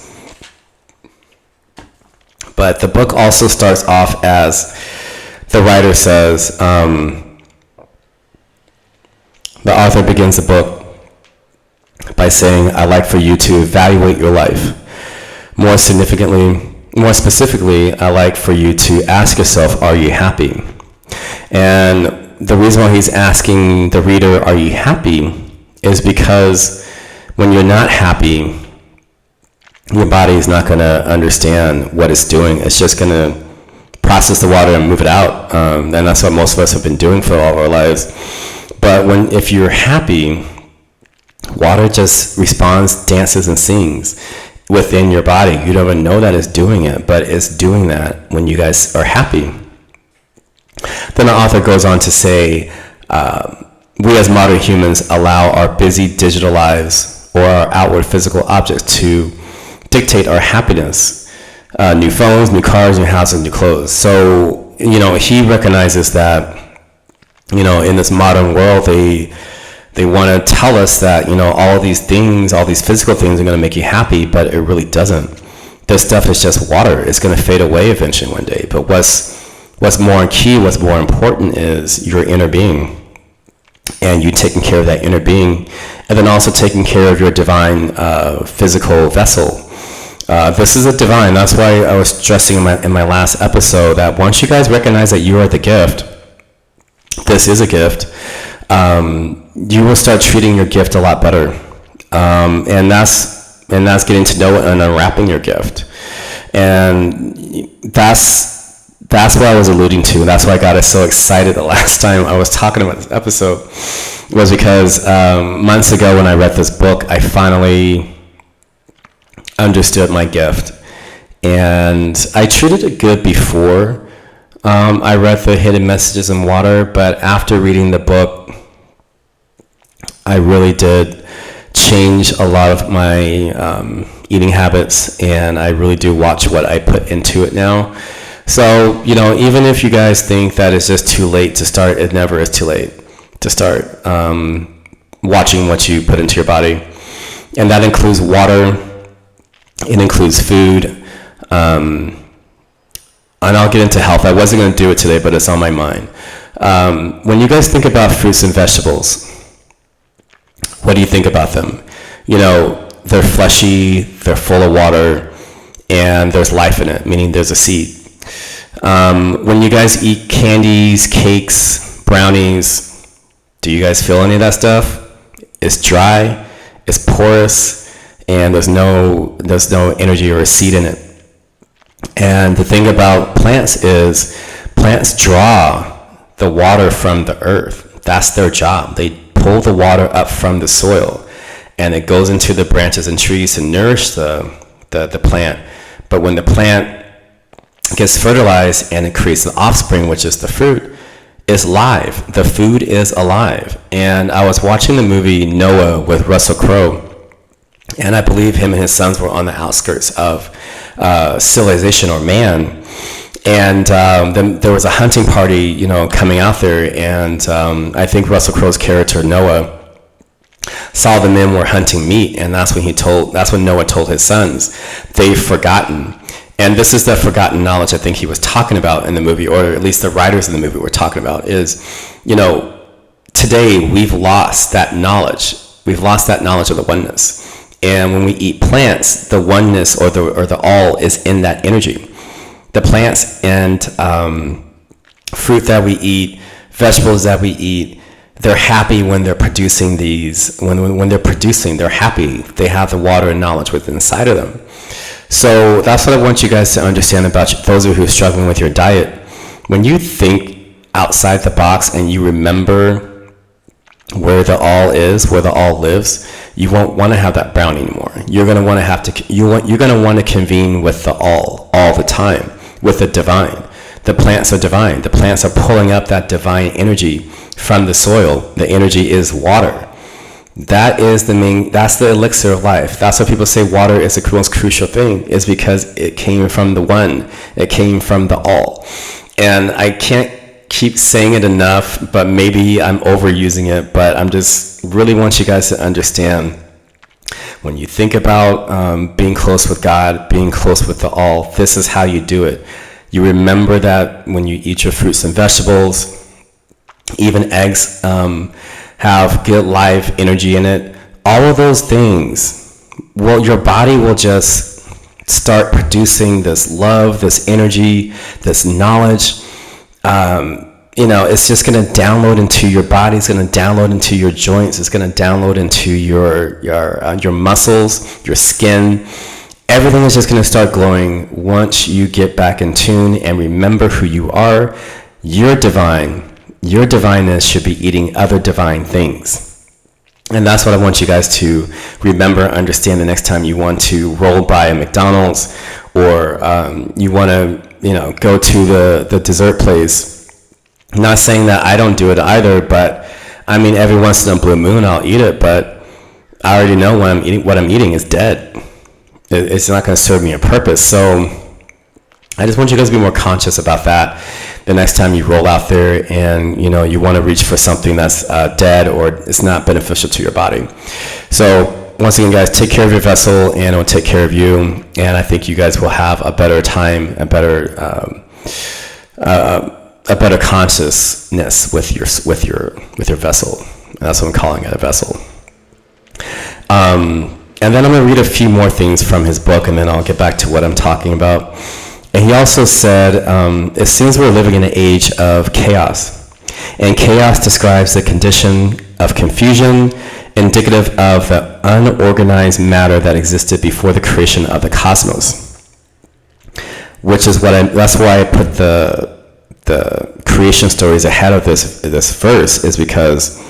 But the book also starts off as the writer says, the author begins the book by saying, I'd like for you to evaluate your life. More specifically, I'd like for you to ask yourself, are you happy? And the reason why he's asking the reader, are you happy, is because when you're not happy, your body is not going to understand what it's doing. It's just going to process the water and move it out. And that's what most of us have been doing for all of our lives. But if you're happy, Water just responds, dances, and sings within your body. You don't even know that it's doing it, but it's doing that when you guys are happy. Then the author goes on to say, we as modern humans allow our busy digital lives or our outward physical objects to dictate our happiness. New phones, new cars, new houses, new clothes. So, he recognizes that, in this modern world, they want to tell us that, all of these things, all these physical things are going to make you happy, but it really doesn't. This stuff is just water. It's going to fade away eventually one day. But what's more key, what's more important is your inner being, and you taking care of that inner being, and then also taking care of your divine physical vessel. This is a divine. That's why I was stressing in my last episode that once you guys recognize that you are the gift, this is a gift, you will start treating your gift a lot better, and that's getting to know it and unwrapping your gift, and that's what I was alluding to. That's why I got so excited the last time I was talking about this episode, was because months ago when I read this book, I finally understood my gift, and I treated it good before I read the Hidden Messages in Water, but after reading the book, I really did change a lot of my eating habits, and I really do watch what I put into it now. So, even if you guys think that it's just too late to start, it never is too late to start watching what you put into your body. And that includes water, it includes food, and I'll get into health. I wasn't going to do it today, but it's on my mind. When you guys think about fruits and vegetables, what do you think about them? They're fleshy, they're full of water, and there's life in it, meaning there's a seed. When you guys eat candies, cakes, brownies, do you guys feel any of that stuff? It's dry, it's porous, and there's no energy or a seed in it. And the thing about plants is plants draw the water from the earth. That's their job. They pull the water up from the soil, and it goes into the branches and trees to nourish the plant. But when the plant gets fertilized and it creates the offspring, which is the fruit, is live. The food is alive. And I was watching the movie Noah with Russell Crowe, and I believe him and his sons were on the outskirts of civilization or man. And then there was a hunting party, coming out there, and I think Russell Crowe's character Noah saw the men were hunting meat, and that's when Noah told his sons, they've forgotten. And this is the forgotten knowledge I think he was talking about in the movie, or at least the writers in the movie were talking about, is, today we've lost that knowledge. We've lost that knowledge of the oneness. And when we eat plants, the oneness or the all is in that energy. The plants and fruit that we eat, vegetables that we eat, they're happy when they're producing these. When they're producing, they're happy. They have the water and knowledge within inside of them. So that's what I want you guys to understand about those of you who are struggling with your diet. When you think outside the box and you remember where the all is, where the all lives, you won't want to have that brownie anymore. You're going to want to you're going to want to convene with the all the time, with the divine. The plants are divine. The plants are pulling up that divine energy from the soil. The energy is water. That's the elixir of life. That's why people say water is the most crucial thing, is because it came from the one. It came from the all. And I can't keep saying it enough, but maybe I'm overusing it, but I'm just really want you guys to understand, when you think about being close with God, being close with the all, this is how you do it. You remember that when you eat your fruits and vegetables, even eggs have good live energy in it. All of those things, well, your body will just start producing this love, this energy, this knowledge. It's just going to download into your body. It's going to download into your joints. It's going to download into your muscles, your skin. Everything is just going to start glowing once you get back in tune and remember who you are. You're divine. Your divineness should be eating other divine things. And that's what I want you guys to remember, understand the next time you want to roll by a McDonald's, or you want to, go to the dessert place. Not saying that I don't do it either, but I mean, every once in a blue moon I'll eat it, but I already know what I'm eating is dead. It's not going to serve me a purpose. So I just want you guys to be more conscious about that the next time you roll out there and you want to reach for something that's dead or it's not beneficial to your body. So once again, guys, take care of your vessel and it will take care of you. And I think you guys will have a better time, a better consciousness with your vessel. And that's what I'm calling it, a vessel. And then I'm going to read a few more things from his book, and then I'll get back to what I'm talking about. And he also said, it seems we're living in an age of chaos. And chaos describes the condition of confusion, indicative of the unorganized matter that existed before the creation of the cosmos. Which is that's why I put the creation stories ahead of this verse, is because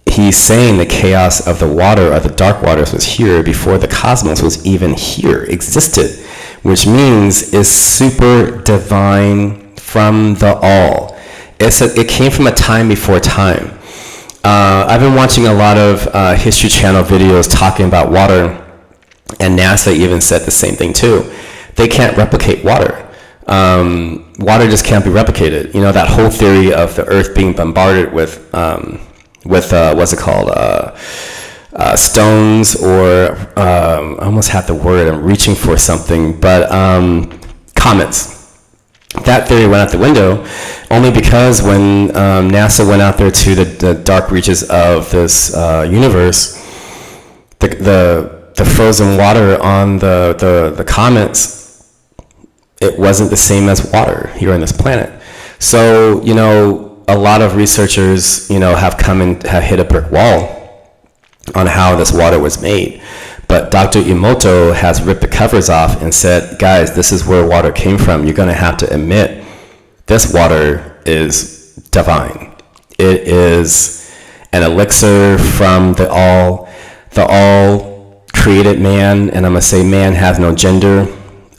he's saying the chaos of the water, of the dark waters, was here before the cosmos was even here, existed, which means is super divine from the all. It came from a time before time. I've been watching a lot of History Channel videos talking about water, and NASA even said the same thing too. They can't replicate water. Water just can't be replicated. That whole theory of the Earth being bombarded with what's it called, stones, or I almost had the word, I'm reaching for something, but comets. That theory went out the window only because when NASA went out there to the dark reaches of this universe, the frozen water on the comets, it wasn't the same as water here on this planet. So, a lot of researchers, have come and have hit a brick wall on how this water was made. But Dr. Emoto has ripped the covers off and said, guys, this is where water came from. You're going to have to admit this water is divine. It is an elixir from the all created man. And I'm going to say man has no gender.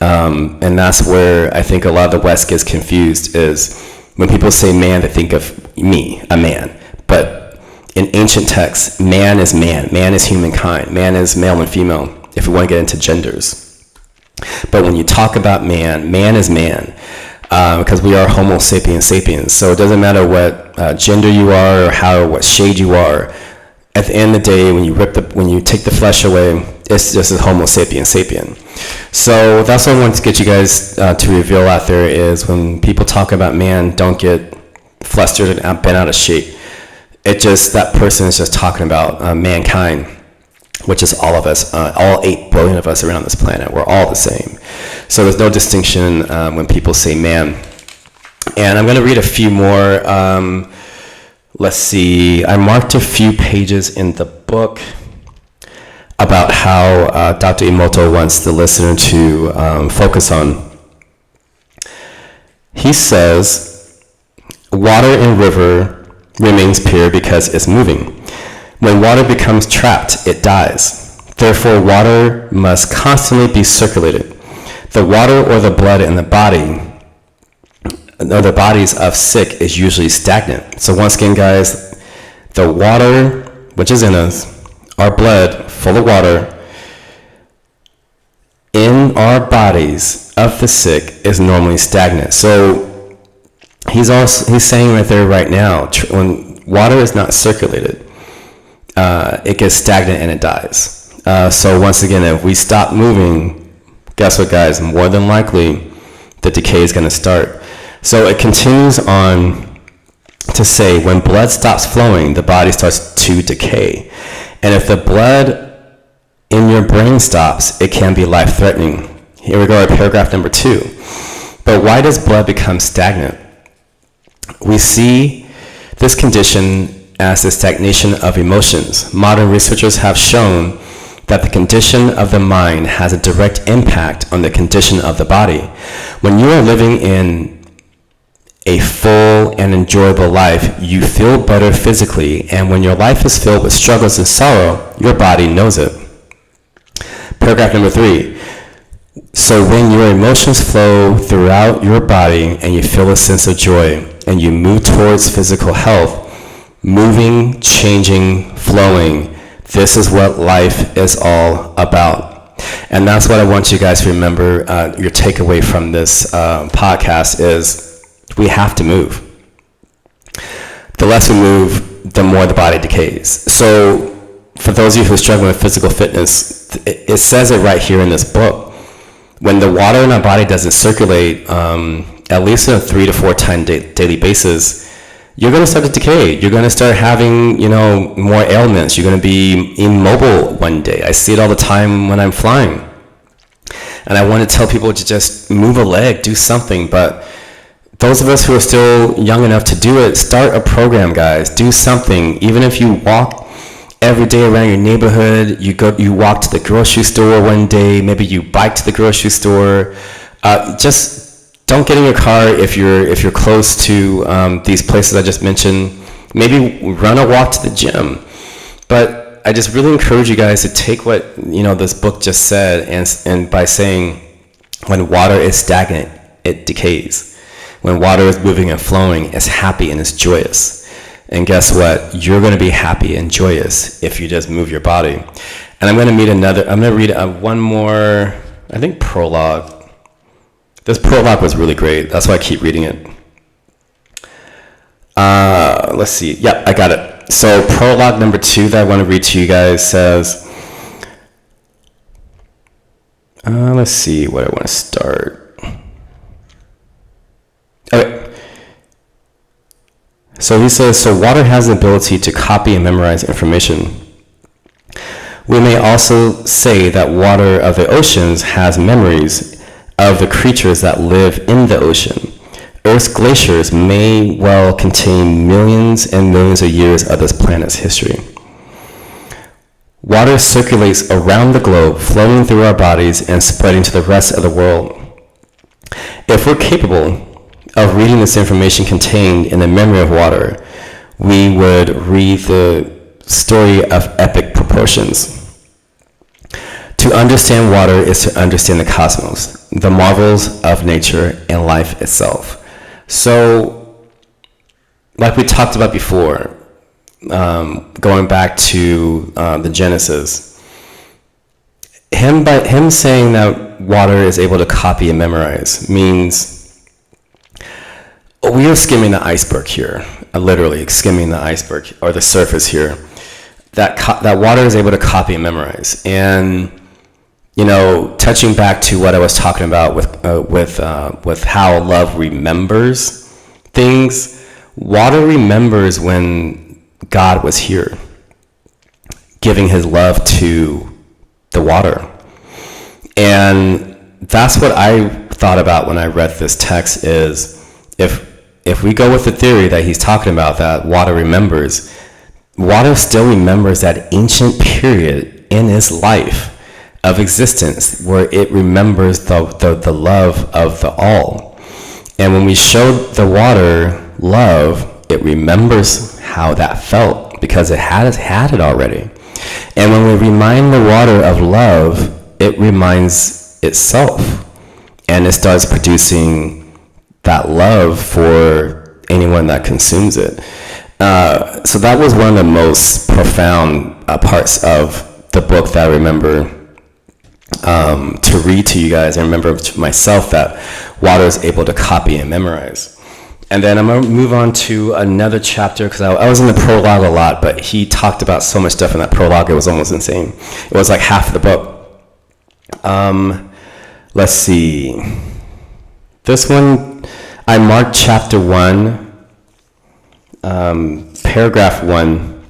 And that's where I think a lot of the West gets confused, is when people say man, they think of me, a man. But in ancient texts, man is man. Man is humankind. Man is male and female, if we want to get into genders. But when you talk about man, man is man, because we are Homo sapiens sapiens. So it doesn't matter what gender you are or what shade you are. At the end of the day, when you take the flesh away, it's just a Homo sapiens sapien. So that's what I want to get you guys to reveal out there, is when people talk about man, don't get flustered and bent out of shape. That person is just talking about mankind, which is all of us, all 8 billion of us around this planet. We're all the same. So there's no distinction when people say man. And I'm going to read a few more. Let's see. I marked a few pages in the book about how Dr. Emoto wants the listener to focus on. He says, water in river remains pure because it's moving. When water becomes trapped, it dies. Therefore, water must constantly be circulated. The water or the blood in the body, or the bodies of sick, is usually stagnant. So once again, guys, the water which is in us, our blood full of water, in our bodies of the sick is normally stagnant. So he's saying right there, right now, when water is not circulated, it gets stagnant and it dies. So once again, if we stop moving, guess what, guys? More than likely, the decay is going to start. So it continues on to say, when blood stops flowing, the body starts to decay. And if the blood in your brain stops, it can be life-threatening. Here we go at paragraph number 2. But why does blood become stagnant? We see this condition as the stagnation of emotions. Modern researchers have shown that the condition of the mind has a direct impact on the condition of the body. When you are living in a full and enjoyable life, you feel better physically, and when your life is filled with struggles and sorrow, your body knows it. Paragraph number 3. So when your emotions flow throughout your body and you feel a sense of joy and you move towards physical health, moving, changing, flowing, this is what life is all about. And that's what I want you guys to remember. Your takeaway from this podcast is we have to move. The less we move, the more the body decays. So for those of you who are struggling with physical fitness, it says it right here in this book. When the water in our body doesn't circulate, at least on a 3 to 4 time daily basis, you're going to start to decay. You're going to start having, more ailments. You're going to be immobile one day. I see it all the time when I'm flying. And I want to tell people to just move a leg, do something. But those of us who are still young enough to do it, start a program, guys. Do something. Even if you walk every day around your neighborhood, you walk to the grocery store one day, maybe you bike to the grocery store. Just don't get in your car if you're close to these places I just mentioned. Maybe run a walk to the gym. But I just really encourage you guys to take what this book just said and by saying, when water is stagnant, it decays. When water is moving and flowing, it's happy and it's joyous. And guess what? You're going to be happy and joyous if you just move your body. And I'm going to read one more, I think, prologue. This prologue was really great. That's why I keep reading it. Let's see. Yep, I got it. So prologue number 2 that I want to read to you guys says, let's see where I want to start. Okay. So he says, so water has the ability to copy and memorize information. We may also say that water of the oceans has memories of the creatures that live in the ocean. Earth's glaciers may well contain millions and millions of years of this planet's history. Water circulates around the globe, flowing through our bodies and spreading to the rest of the world. If we're capable of reading this information contained in the memory of water, we would read the story of epic proportions. To understand water is to understand the cosmos, the marvels of nature, and life itself. So, like we talked about before, going back to the Genesis, him saying that water is able to copy and memorize means we are skimming the iceberg here, literally skimming the iceberg or the surface here. That water is able to copy and memorize. And touching back to what I was talking about with how love remembers things, water remembers when God was here, giving His love to the water. And that's what I thought about when I read this text is, if we go with the theory that he's talking about, that water remembers, water still remembers that ancient period in its life of existence where it remembers the love of the all. And when we show the water love, it remembers how that felt because it had it already. And when we remind the water of love, it reminds itself, and it starts producing that love for anyone that consumes it. So that was one of the most profound parts of the book that I remember to read to you guys. I remember to myself that water is able to copy and memorize. And then I'm going to move on to another chapter because I was in the prologue a lot, but he talked about so much stuff in that prologue, it was almost insane. It was like half of the book. Let's see. This one, I marked chapter 1, paragraph 1,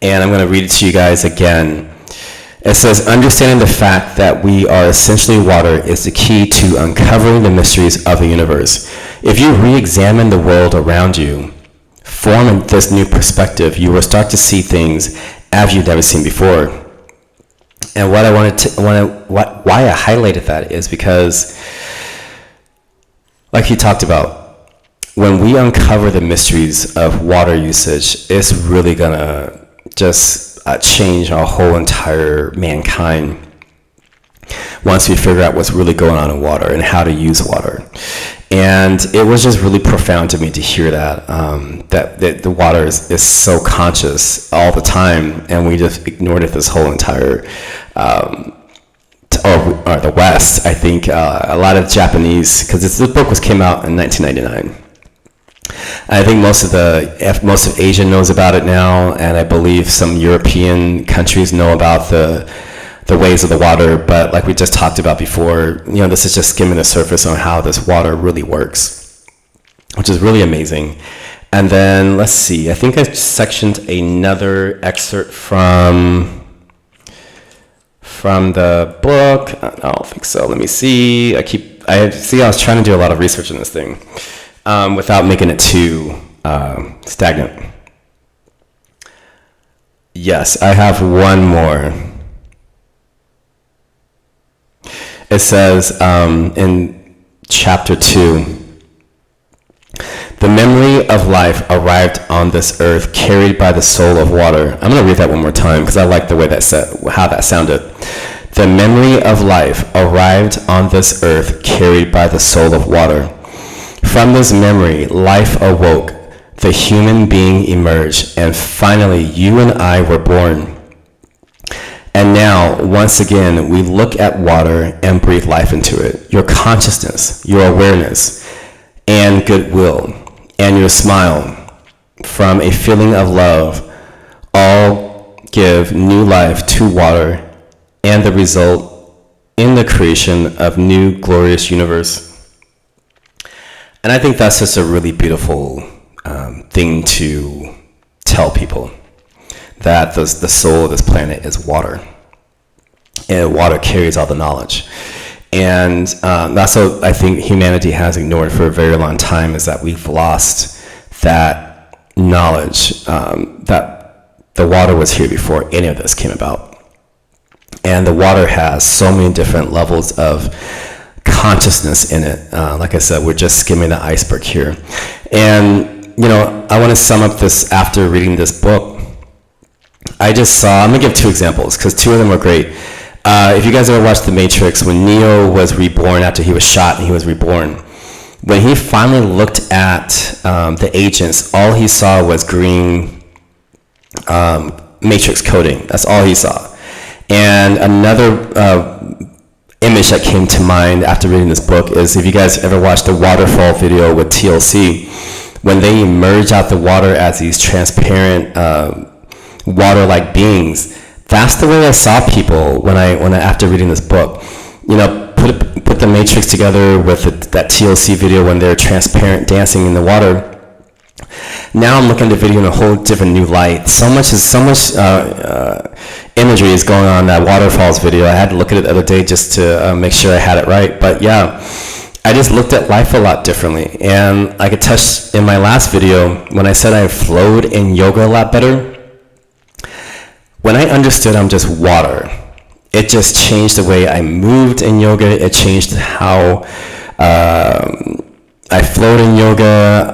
and I'm going to read it to you guys again. It says, understanding the fact that we are essentially water is the key to uncovering the mysteries of the universe. If you re-examine the world around you, form this new perspective, you will start to see things as you've never seen before. And what why I highlighted that is because, like he talked about, when we uncover the mysteries of water usage, it's really gonna just change our whole entire mankind once we figure out what's really going on in water and how to use water. And it was just really profound to me to hear that, that the water is so conscious all the time, and we just ignored it this whole entire, or the West. I think a lot of Japanese, because this book came out in 1999. I think most of Asia knows about it now, and I believe some European countries know about the ways of the water, but like we just talked about before, this is just skimming the surface on how this water really works, which is really amazing. And then, let's see, I think I sectioned another excerpt from the book. I don't think so. Let me see. I was trying to do a lot of research on this thing without making it too stagnant. Yes, I have one more. It says in chapter 2, the memory of life arrived on this earth carried by the soul of water. I'm going to read that one more time because I like the way how that sounded. The memory of life arrived on this earth carried by the soul of water. From this memory, life awoke, the human being emerged, and finally you and I were born. And now, once again, we look at water and breathe life into it. Your consciousness, your awareness, and goodwill, and your smile, from a feeling of love, all give new life to water, and the result in the creation of new glorious universe. And I think that's just a really beautiful thing to tell people, that the soul of this planet is water, and water carries all the knowledge. And that's what I think humanity has ignored for a very long time, is that we've lost that knowledge, that the water was here before any of this came about. And the water has so many different levels of consciousness in it. Like I said, we're just skimming the iceberg here. And I want to sum up this after reading this book. I'm going to give two examples because two of them were great. If you guys ever watched The Matrix, when Neo was reborn after he was shot and he was reborn, when he finally looked at the agents, all he saw was green Matrix coding. That's all he saw. And another image that came to mind after reading this book is, if you guys ever watched the waterfall video with TLC, when they emerge out the water as these transparent water-like beings, that's the way I saw people when I after reading this book. Put the Matrix together with that TLC video when they're transparent dancing in the water. Now I'm looking at the video in a whole different new light. So much imagery is going on in that waterfalls video. I had to look at it the other day just to make sure I had it right. But yeah, I just looked at life a lot differently. And I could touch in my last video when I said I flowed in yoga a lot better. When I understood I'm just water, it just changed the way I moved in yoga. It changed how I flowed in yoga.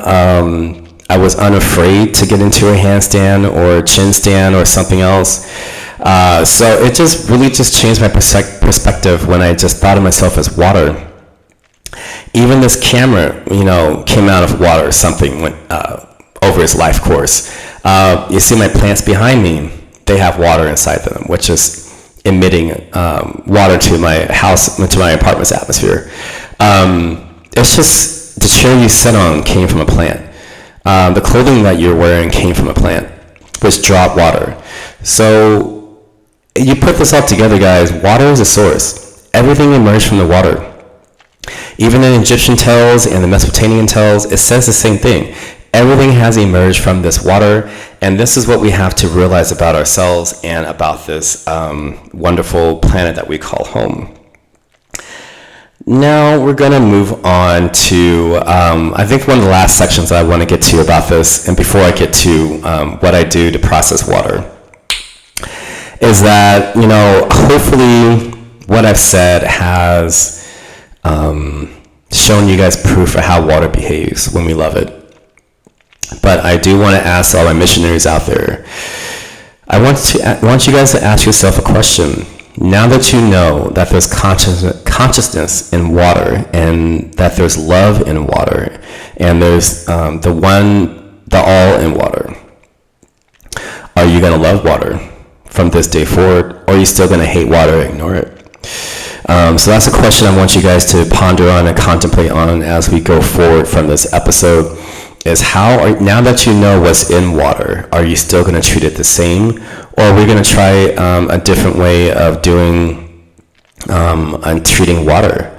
I was unafraid to get into a handstand or a chin stand or something else. So it just really just changed my perspective when I just thought of myself as water. Even this camera, came out of water or something went over its life course. You see my plants behind me. They have water inside them, which is emitting water to my house, to my apartment's atmosphere. It's just the chair you sit on came from a plant. The clothing that you're wearing came from a plant, which dropped water. So you put this all together, guys. Water is a source. Everything emerged from the water. Even in Egyptian tales and the Mesopotamian tales, it says the same thing. Everything has emerged from this water, and this is what we have to realize about ourselves and about this wonderful planet that we call home. Now we're going to move on to, I think one of the last sections that I want to get to about this, and before I get to what I do to process water, is that, hopefully what I've said has showing you guys proof of how water behaves when we love it. But I do want to ask all my missionaries out there, I want you guys to ask yourself a question. Now that you know that there's consciousness in water, and that there's love in water, and there's the all in water, are you going to love water from this day forward, or are you still going to hate water and ignore it? So that's a question I want you guys to ponder on and contemplate on as we go forward from this episode, is now that you know what's in water, are you still going to treat it the same, or are we going to try a different way of doing and treating water?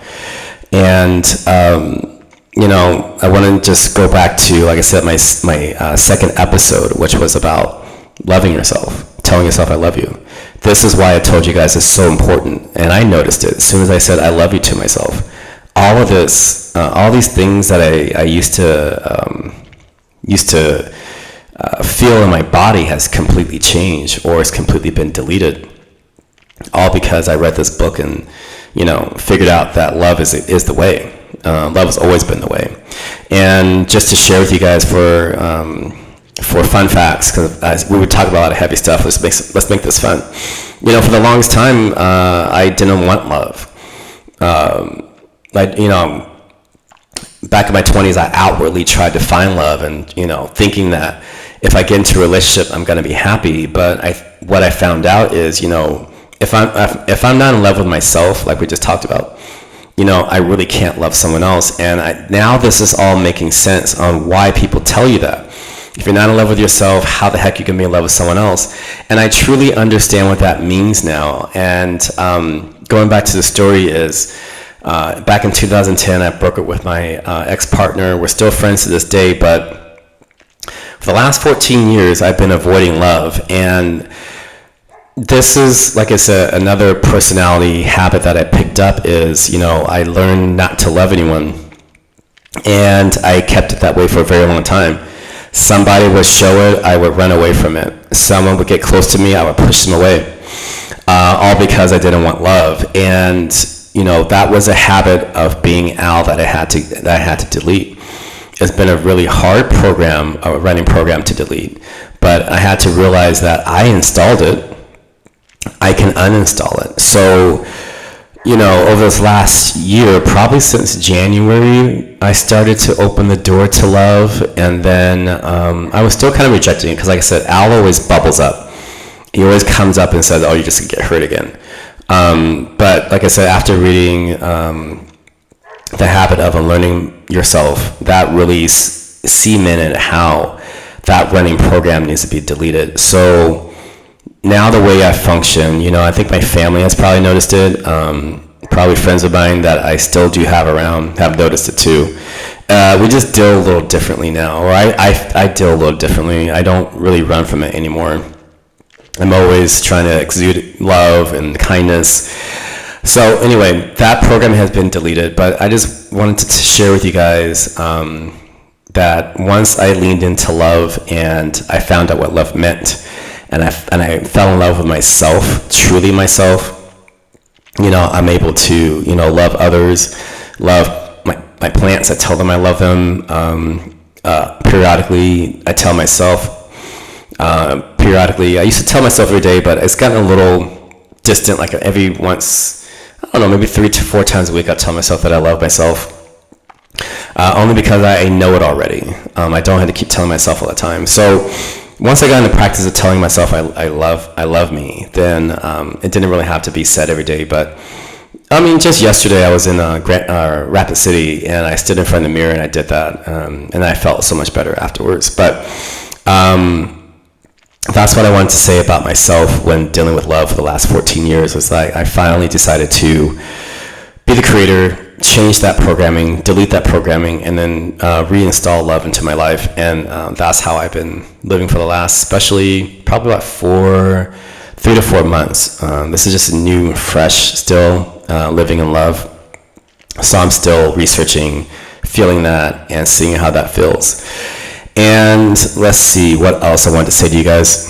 And I want to just go back to, like I said, my second episode, which was about loving yourself, telling yourself I love you. This is why I told you guys it's so important, and I noticed it as soon as I said I love you to myself. All of this, all these things that I used to feel in my body has completely changed, or has completely been deleted. All because I read this book and, figured out that love is the way. Love has always been the way. And just to share with you guys for fun facts, because we would talk about a lot of heavy stuff. Let's make this fun. For the longest time, I didn't want love. Back in my 20s, I outwardly tried to find love, and thinking that if I get into a relationship, I'm going to be happy. But what I found out is, if I'm not in love with myself, like we just talked about, I really can't love someone else. And now this is all making sense on why people tell you that. If you're not in love with yourself, how the heck you can be in love with someone else? And I truly understand what that means now. And going back to the story is, back in 2010, I broke up with my ex-partner. We're still friends to this day, but for the last 14 years, I've been avoiding love. And this is, like I said, another personality habit that I picked up is, I learned not to love anyone. And I kept it that way for a very long time. Somebody would show it, I would run away from it. Someone would get close to me, I would push them away. All because I didn't want love. And that was a habit of being Al that I had to delete. It's been a really hard program, a running program to delete. But I had to realize that I installed it. I can uninstall it. So, over this last year, probably since January, I started to open the door to love. And then I was still kind of rejecting it because, like I said, Al always bubbles up. He always comes up and says, oh, you're just going to get hurt again. But like I said, after reading The Habit of Unlearning Yourself, that really cemented how that running program needs to be deleted. So now the way I function, I think my family has probably noticed it. Probably friends of mine that I still do have around have noticed it too. We just deal a little differently now, or I deal a little differently. I don't really run from it anymore. I'm always trying to exude love and kindness. So anyway, that program has been deleted, but I just wanted to share with you guys that once I leaned into love and I found out what love meant, and I fell in love with myself, truly myself, I'm able to, love others, love my plants. I tell them I love them. Periodically, I tell myself. Periodically, I used to tell myself every day, but it's gotten a little distant. Like every once, I don't know, maybe 3 to 4 times a week, I tell myself that I love myself. Only because I know it already. I don't have to keep telling myself all the time. So once I got into practice of telling myself I love me, then it didn't really have to be said every day. But just yesterday I was in Rapid City, and I stood in front of the mirror and I did that, and I felt so much better afterwards. But that's what I wanted to say about myself when dealing with love for the last 14 years. Was like I finally decided to be the creator, change that programming, delete that programming, and then reinstall love into my life. And that's how I've been living for the last, especially probably about 3 to 4 months. This is just new, fresh, still living in love. So I'm still researching, feeling that, and seeing how that feels. And let's see what else I wanted to say to you guys.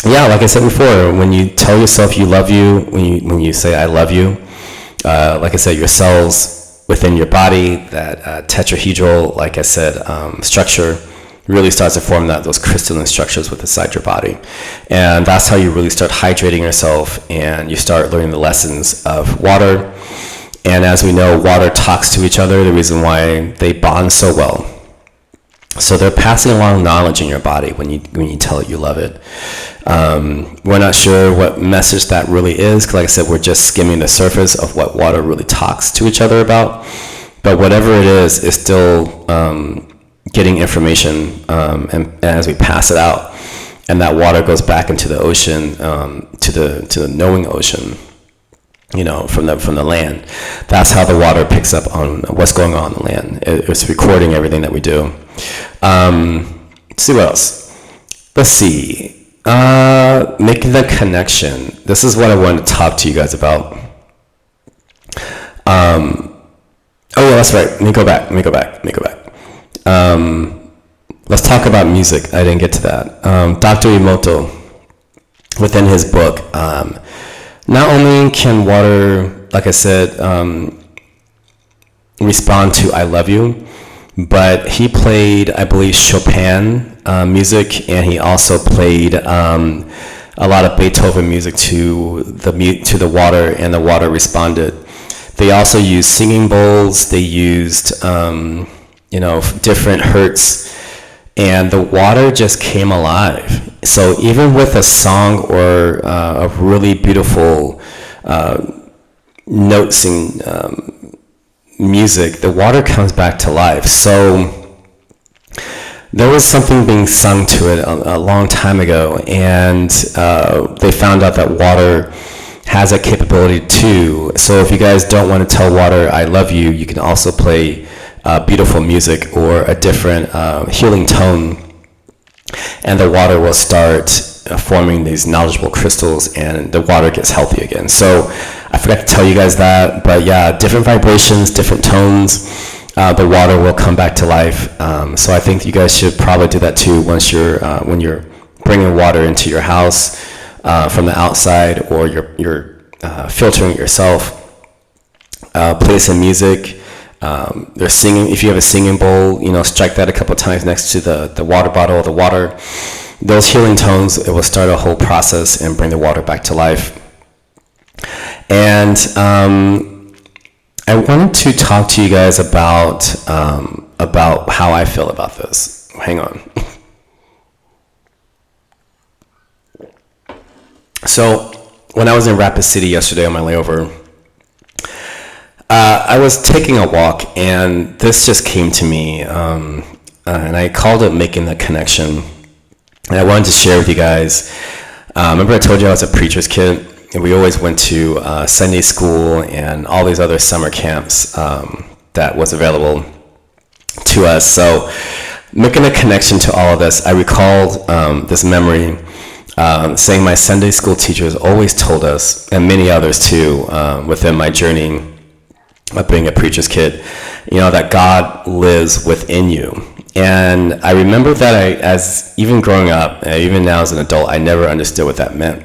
Yeah, like I said before, when you tell yourself you love you, when you say I love you, like I said, your cells within your body, that tetrahedral, like I said, structure really starts to form those crystalline structures inside your body. And that's how you really start hydrating yourself, and you start learning the lessons of water. And as we know, water talks to each other, the reason why they bond so well. So they're passing along knowledge in your body when you tell it you love it. We're not sure what message that really is, because like I said, we're just skimming the surface of what water really talks to each other about. But whatever it is, it's still getting information, and as we pass it out, and that water goes back into the ocean, to the knowing ocean, from the land. That's how the water picks up on what's going on the land. It's recording everything that we do. Let's see what else. Let's see. Making the connection. This is what I wanted to talk to you guys about. Oh, that's right. Let me go back. Let's talk about music. I didn't get to that. Dr. Emoto, within his book, not only can water, like I said, respond to I love you, but he played, I believe, Chopin music, and he also played a lot of Beethoven music to the water, and the water responded. They also used singing bowls. They used different hertz, and the water just came alive. So even with a song or a really beautiful note-sing music, the water comes back to life. So there was something being sung to it a long time ago, and they found out that water has a capability too. So if you guys don't want to tell water I love you, you can also play beautiful music or a different healing tone, and the water will start forming these knowledgeable crystals, and the water gets healthy again. So I forgot to tell you guys that, but yeah, different vibrations, different tones, the water will come back to life. So I think you guys should probably do that too once when you're bringing water into your house from the outside, or you're filtering it yourself. Play some music. They're singing. If you have a singing bowl, strike that a couple of times next to the water bottle, the water. Those healing tones, it will start a whole process and bring the water back to life. And I wanted to talk to you guys about how I feel about this. Hang on. So when I was in Rapid City yesterday on my layover, I was taking a walk, and this just came to me, and I called it Making the Connection. And I wanted to share with you guys. Remember I told you I was a preacher's kid, and we always went to Sunday school and all these other summer camps that was available to us. So making a connection to all of this, I recalled this memory saying my Sunday school teachers always told us, and many others too, within my journey of being a preacher's kid, that God lives within you. And I remember that as even growing up, even now as an adult, I never understood what that meant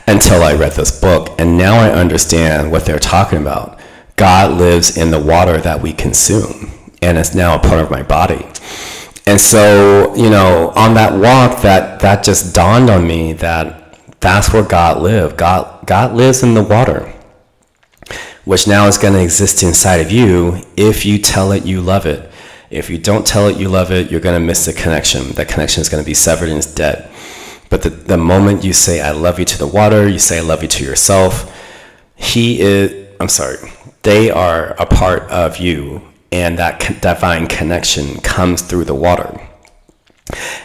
until I read this book. And now I understand what they're talking about. God lives in the water that we consume, and it's now a part of my body. And so, on that walk, that just dawned on me that that's where God lives. God lives in the water, which now is going to exist inside of you if you tell it you love it. If you don't tell it you love it, you're going to miss the connection. That connection is going to be severed and it's dead. But the moment you say I love you to the water, you say I love you to yourself, they are a part of you, and that divine connection comes through the water.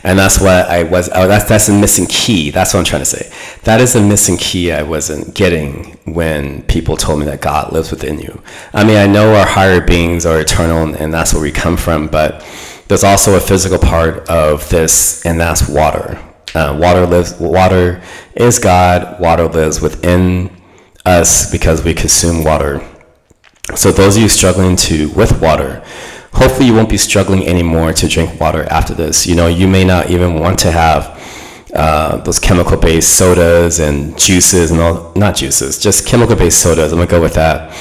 And that's what that's a missing key. That's what I'm trying to say. That is a missing key I wasn't getting when people told me that God lives within you. I mean, I know our higher beings are eternal, and that's where we come from, but there's also a physical part of this, and that's water. Water is God. Water lives within us because we consume water. So those of you struggling with water, hopefully you won't be struggling anymore to drink water after this. You may not even want to have those chemical-based sodas and juices and all, not juices, just chemical-based sodas. I'm gonna go with that.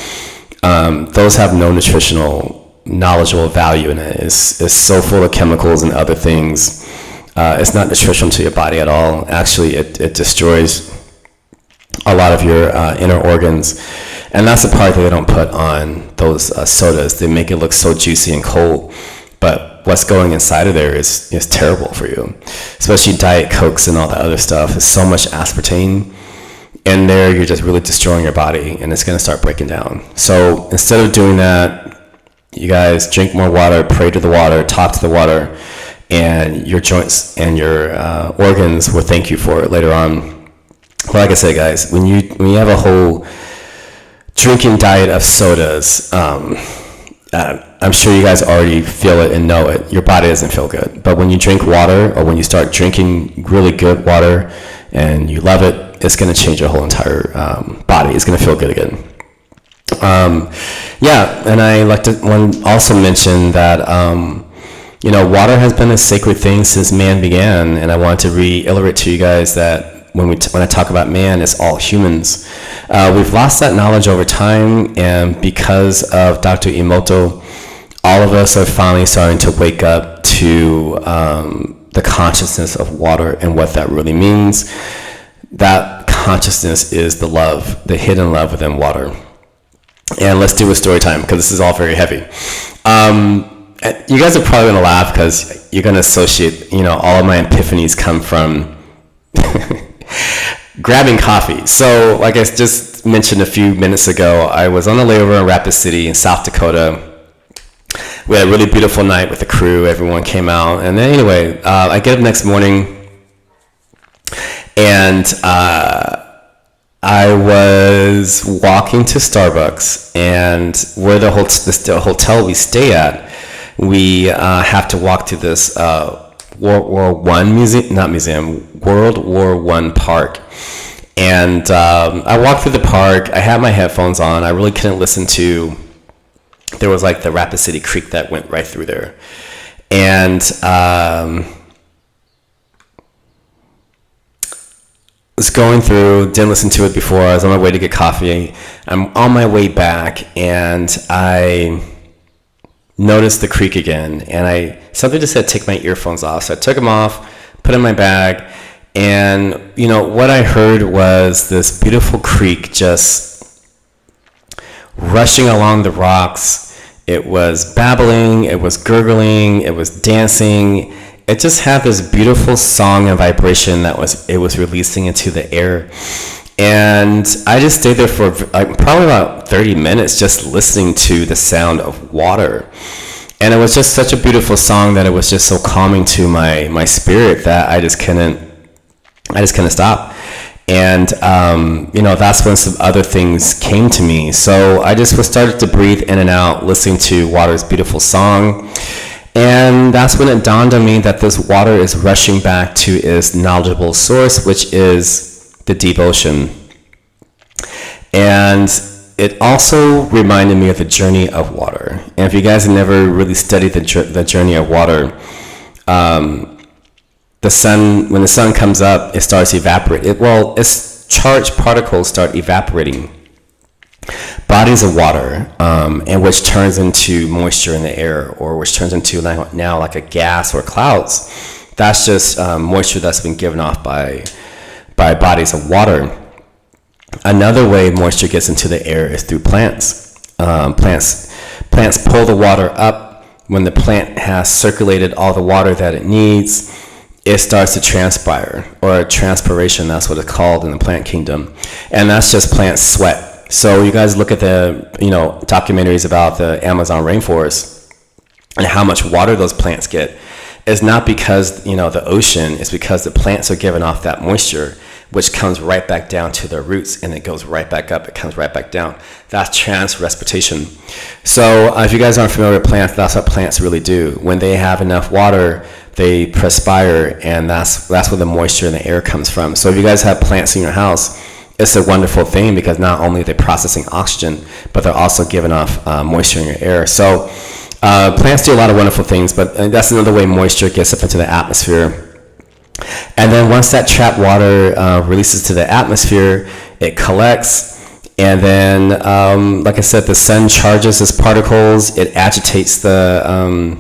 those have no nutritional knowledgeable value in it. It's so full of chemicals and other things. It's not nutritional to your body at all. Actually, it destroys a lot of your inner organs. And that's the part that they don't put on those sodas. They make it look so juicy and cold, but what's going inside of there is terrible for you. Especially Diet Cokes and all that other stuff. There's so much aspartame in there, you're just really destroying your body, and it's going to start breaking down. So instead of doing that, you guys drink more water, pray to the water, talk to the water, and your joints and your organs will thank you for it later on. But like I said, guys, when you have a whole drinking diet of sodas, I'm sure you guys already feel it and know it. Your body doesn't feel good. But when you drink water, or when you start drinking really good water and you love it, it's going to change your whole entire body. It's going to feel good again. Yeah, and I like to also mention that water has been a sacred thing since man began, and I want to reiterate to you guys that when I talk about man, it's all humans. We've lost that knowledge over time, and because of Dr. Emoto, all of us are finally starting to wake up to the consciousness of water and what that really means. That consciousness is the love, the hidden love within water. And let's do a story time, because this is all very heavy. You guys are probably going to laugh because you're going to associate, all of my epiphanies come from grabbing coffee. So like I just mentioned a few minutes ago, I was on a layover in Rapid City in South Dakota. We had a really beautiful night with the crew. Everyone came out. And then anyway, I get up next morning, and I was walking to Starbucks, and where the hotel we stay at, we have to walk to this World War I World War I park. And I walked through the park. I had my headphones on. I really couldn't listen to. There was like the Rapid City Creek that went right through there, and was going through, didn't listen to it before. I was on my way to get coffee. I'm on my way back, and I noticed the creek again, and something just said take my earphones off. So I took them off, put in my bag, and what I heard was this beautiful creek just rushing along the rocks. It was babbling, it was gurgling, it was dancing. It just had this beautiful song and vibration that it was releasing into the air. And I just stayed there for probably about 30 minutes just listening to the sound of water. And it was just such a beautiful song that it was just so calming to my spirit that I just couldn't stop. And that's when some other things came to me. So I just started to breathe in and out, listening to water's beautiful song. And that's when it dawned on me that this water is rushing back to its knowledgeable source, which is the deep ocean. And it also reminded me of the journey of water. And if you guys have never really studied the journey of water, when the sun comes up, it starts evaporating. Its charged particles start evaporating. Bodies of water, and which turns into moisture in the air, or which turns into now like a gas or clouds. That's just moisture that's been given off by bodies of water. Another way moisture gets into the air is through plants. Plants pull the water up. When the plant has circulated all the water that it needs, it starts to transpire, or transpiration, that's what it's called in the plant kingdom. And that's just plant sweat. So you guys look at the documentaries about the Amazon rainforest and how much water those plants get. It's not because the ocean, it's because the plants are giving off that moisture, which comes right back down to their roots, and it goes right back up, it comes right back down. That's transpiration. So if you guys aren't familiar with plants, that's what plants really do. When they have enough water, they perspire, and that's where the moisture in the air comes from. So if you guys have plants in your house, it's a wonderful thing, because not only are they processing oxygen, but they're also giving off moisture in your air. So plants do a lot of wonderful things, but that's another way moisture gets up into the atmosphere. And then once that trapped water releases to the atmosphere, it collects, And then, like I said, the sun charges its particles. It agitates the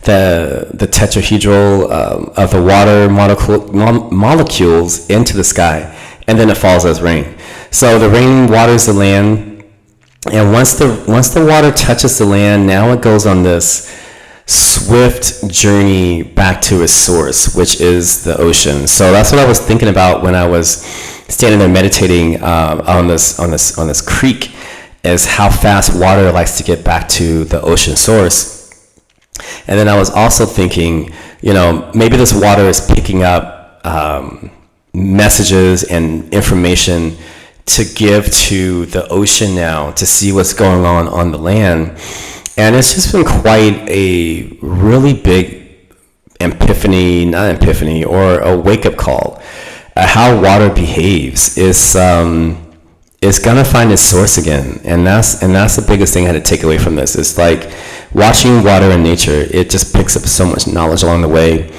tetrahedral of the water molecules into the sky, and then it falls as rain. So the rain waters the land, and once the water touches the land, now it goes on this swift journey back to its source, which is the ocean. So that's what I was thinking about when I was standing there meditating on this creek, is how fast water likes to get back to the ocean source. And then I was also thinking, maybe this water is picking up messages and information to give to the ocean now, to see what's going on the land. And it's just been quite a really big epiphany or a wake-up call. How water behaves is gonna find its source again, and that's the biggest thing I had to take away from this. It's like watching water in nature. It just picks up so much knowledge along the way,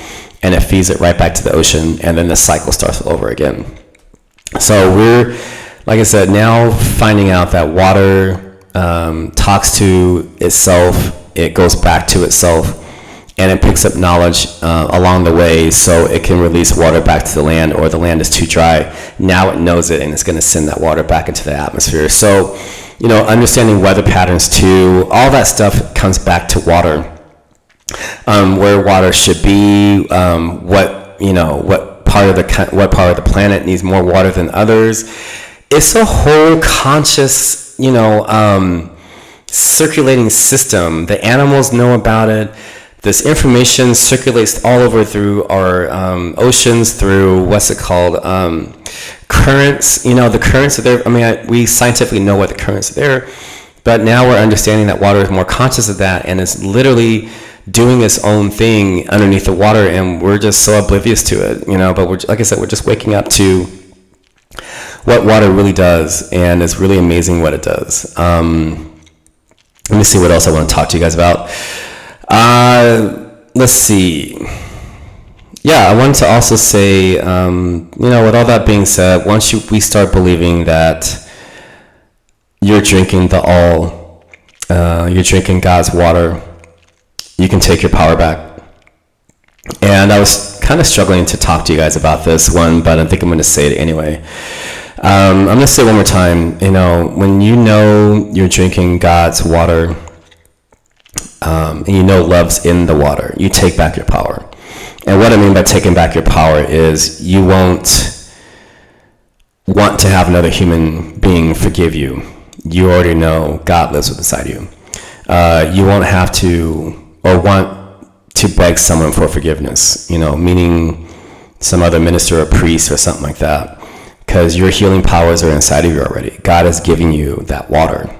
and it feeds it right back to the ocean, and then the cycle starts all over again. So we're, like I said, now finding out that water talks to itself. It goes back to itself, and it picks up knowledge along the way, so it can release water back to the land, or the land is too dry. Now it knows it, and it's going to send that water back into the atmosphere. So, understanding weather patterns too, all that stuff comes back to water, where water should be, what part of the planet needs more water than others. It's a whole conscious, circulating system. The animals know about it. This information circulates all over through our oceans, through currents. The currents are there. We scientifically know what the currents are there, but now we're understanding that water is more conscious of that, and it's literally doing its own thing underneath the water, and we're just so oblivious to it, But like I said, we're just waking up to what water really does, and it's really amazing what it does. Let me see what else I want to talk to you guys about. Let's see. Yeah, I wanted to also say, with all that being said, once we start believing that you're drinking you're drinking God's water, you can take your power back. And I was kind of struggling to talk to you guys about this one, but I think I'm going to say it anyway. I'm going to say it one more time. When you're drinking God's water, and love's in the water, you take back your power. And what I mean by taking back your power is you won't want to have another human being forgive you. You already know God lives inside you. You won't have to or want to beg someone for forgiveness, meaning some other minister or priest or something like that, because your healing powers are inside of you already. God is giving you that water.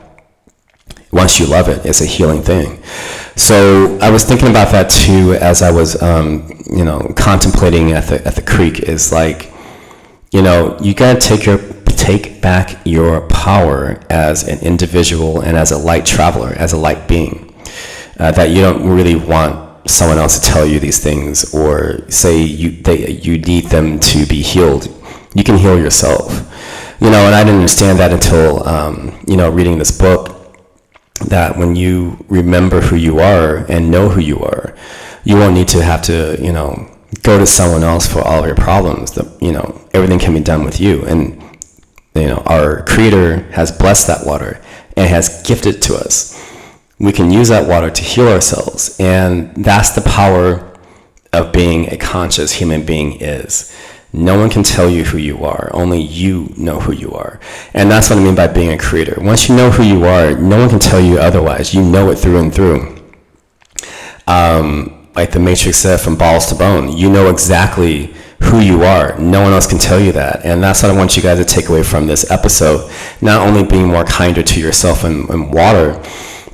Once you love it, it's a healing thing. So I was thinking about that too as I was, contemplating at the creek. Is like, you gotta take back your power as an individual and as a light traveler, as a light being. That you don't really want someone else to tell you these things or say you need them to be healed. You can heal yourself. And I didn't understand that until reading this book. That when you remember who you are and know who you are, you won't need to have to, go to someone else for all of your problems. Everything can be done with you. And, our Creator has blessed that water and has gifted it to us. We can use that water to heal ourselves. And that's the power of being a conscious human being is. No one can tell you who you are. Only you know who you are. And that's what I mean by being a creator. Once you know who you are, no one can tell you otherwise. You know it through and through. Like the Matrix said, from balls to bone. You know exactly who you are. No one else can tell you that. And that's what I want you guys to take away from this episode. Not only being more kinder to yourself and water,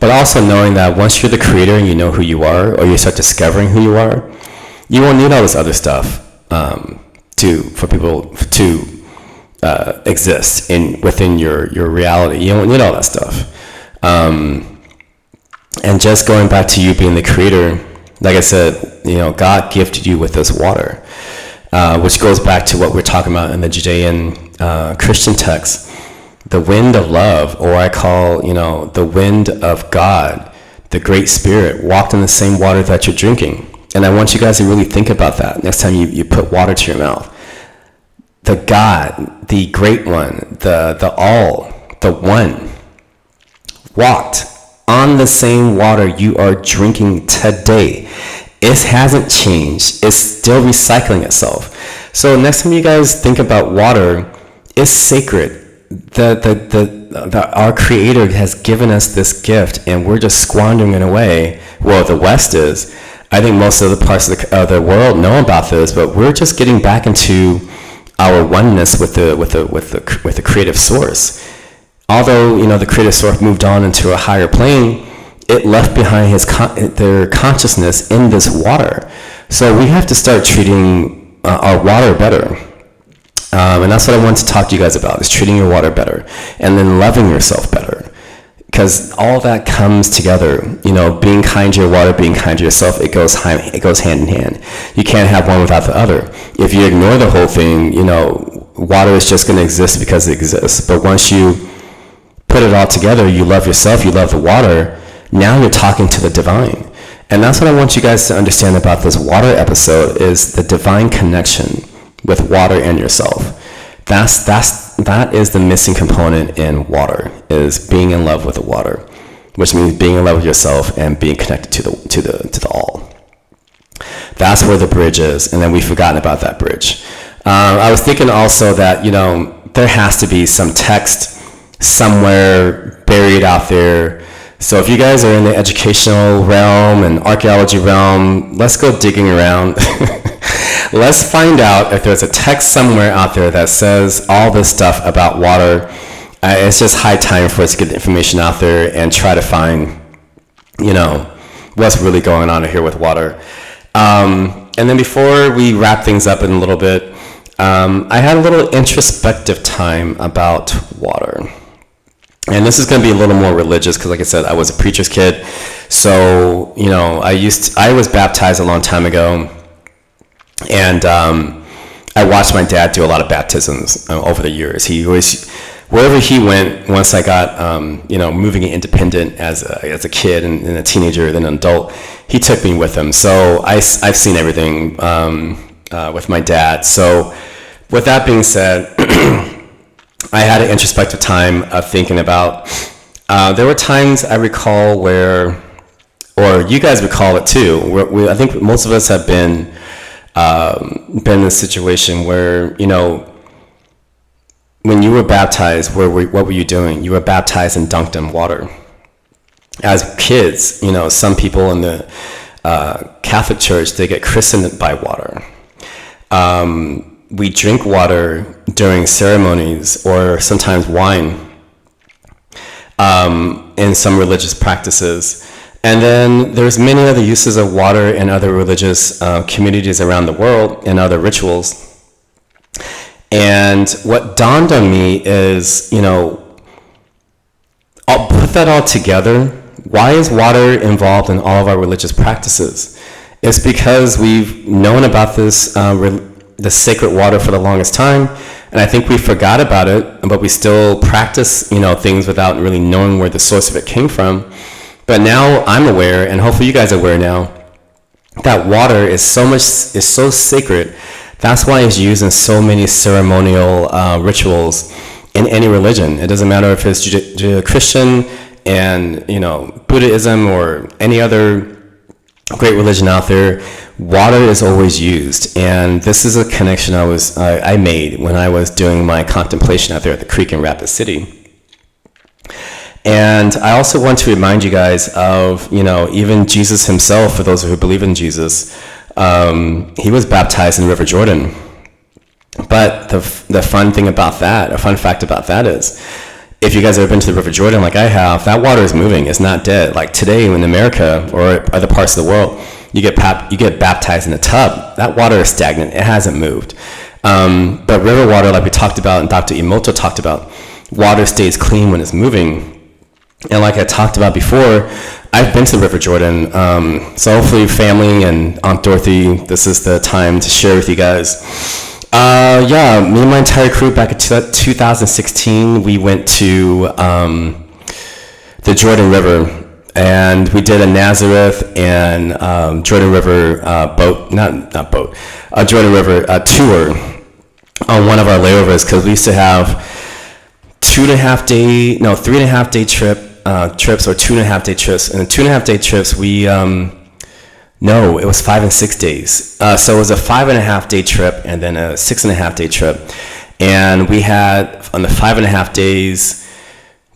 but also knowing that once you're the creator and you know who you are, or you start discovering who you are, you won't need all this other stuff. For people to exist within your reality. You don't need all that stuff. And just going back to you being the creator, like I said, God gifted you with this water, which goes back to what we're talking about in the Judean Christian text, the wind of love, or I call, the wind of God, the Great Spirit, walked in the same water that you're drinking. And I want you guys to really think about that next time you put water to your mouth. The God, the Great One, the All, the One, walked on the same water you are drinking today. It hasn't changed. It's still recycling itself. So next time you guys think about water, it's sacred. Our Creator has given us this gift, and we're just squandering it away. Well, the West is. I think most of the parts of the world know about this, but we're just getting back into our oneness with the creative source. Although the creative source moved on into a higher plane, it left behind their consciousness in this water. So we have to start treating our water better. And that's what I want to talk to you guys about, is treating your water better, and then loving yourself better. Because all that comes together, being kind to your water, being kind to yourself, it goes hand in hand. You can't have one without the other. If you ignore the whole thing, water is just going to exist because it exists. But once you put it all together, you love yourself, you love the water, now you're talking to the divine. And that's what I want you guys to understand about this water episode, is the divine connection with water and yourself. That is the missing component in water, is being in love with the water, which means being in love with yourself and being connected to the all. That's where the bridge is, and then we've forgotten about that bridge. I was thinking also that there has to be some text somewhere buried out there. So if you guys are in the educational realm and archaeology realm, let's go digging around. Let's find out if there's a text somewhere out there that says all this stuff about water. It's just high time for us to get the information out there and try to find, what's really going on here with water. And then before we wrap things up in a little bit, I had a little introspective time about water. And this is going to be a little more religious because, like I said, I was a preacher's kid. So, I was baptized a long time ago. And I watched my dad do a lot of baptisms over the years. He always, wherever he went, once I got, moving independent as a kid and a teenager, then an adult, he took me with him. So I've seen everything with my dad. So with that being said, I had an introspective time of thinking about, there were times I recall where, or you guys recall it too, where I think most of us have been in a situation where, when you were baptized, what were you doing? You were baptized and dunked in water. As kids, some people in the Catholic Church, they get christened by water. We drink water during ceremonies, or sometimes wine in some religious practices. And then there's many other uses of water in other religious communities around the world and other rituals. And what dawned on me is, I'll put that all together. Why is water involved in all of our religious practices? It's because we've known about this the sacred water for the longest time, and I think we forgot about it, but we still practice, things without really knowing where the source of it came from. But now I'm aware, and hopefully you guys are aware now, that water is so sacred. That's why it's used in so many ceremonial rituals in any religion. It doesn't matter if it's Judeo-Christian and Buddhism or any other great religion out there. Water is always used, and this is a connection I made when I was doing my contemplation out there at the creek in Rapid City. And I also want to remind you guys of, even Jesus himself, for those who believe in Jesus, he was baptized in the River Jordan. But the fun fact about that is, if you guys have ever been to the River Jordan like I have, that water is moving. It's not dead. Like today in America or other parts of the world, you get baptized in a tub. That water is stagnant. It hasn't moved. But river water, like we talked about and Dr. Emoto talked about, water stays clean when it's moving. And like I talked about before, I've been to the River Jordan. So hopefully family and Aunt Dorothy, this is the time to share with you guys. Yeah, me and my entire crew back in 2016, we went to the Jordan River. And we did a Nazareth and Jordan River Jordan River tour on one of our layovers, because we used to have 3.5 day trips, or 2.5 day trips. And the 2.5 day trips, no, it was 5 and 6 days. So it was a 5.5 day trip and then a 6.5 day trip. And we had, on the 5.5 days,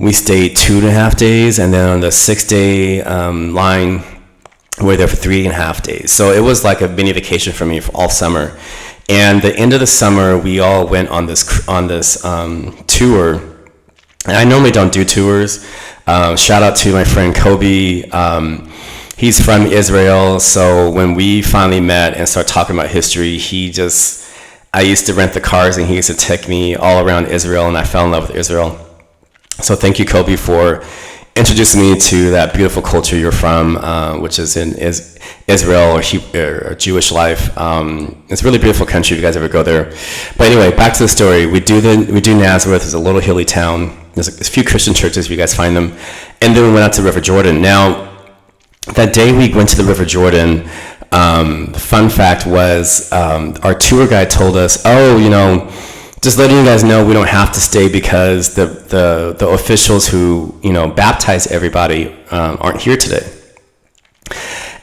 we stayed 2.5 days, and then on the 6 day line, we were there for 3.5 days. So it was like a mini vacation for me for all summer. And the end of the summer, we all went on this tour. And I normally don't do tours. Shout out to my friend Kobe. He's from Israel, so when we finally met and started talking about history, I used to rent the cars, and he used to take me all around Israel, and I fell in love with Israel. So thank you, Kobe, for introducing me to that beautiful culture you're from, which is in Israel, or Jewish life. It's a really beautiful country if you guys ever go there. But anyway, back to the story. We do Nazareth. It's a little hilly town. There's a few Christian churches if you guys find them. And then we went out to River Jordan. Now, that day we went to the River Jordan, the fun fact was our tour guide told us, just letting you guys know, we don't have to stay because the officials who baptize everybody aren't here today.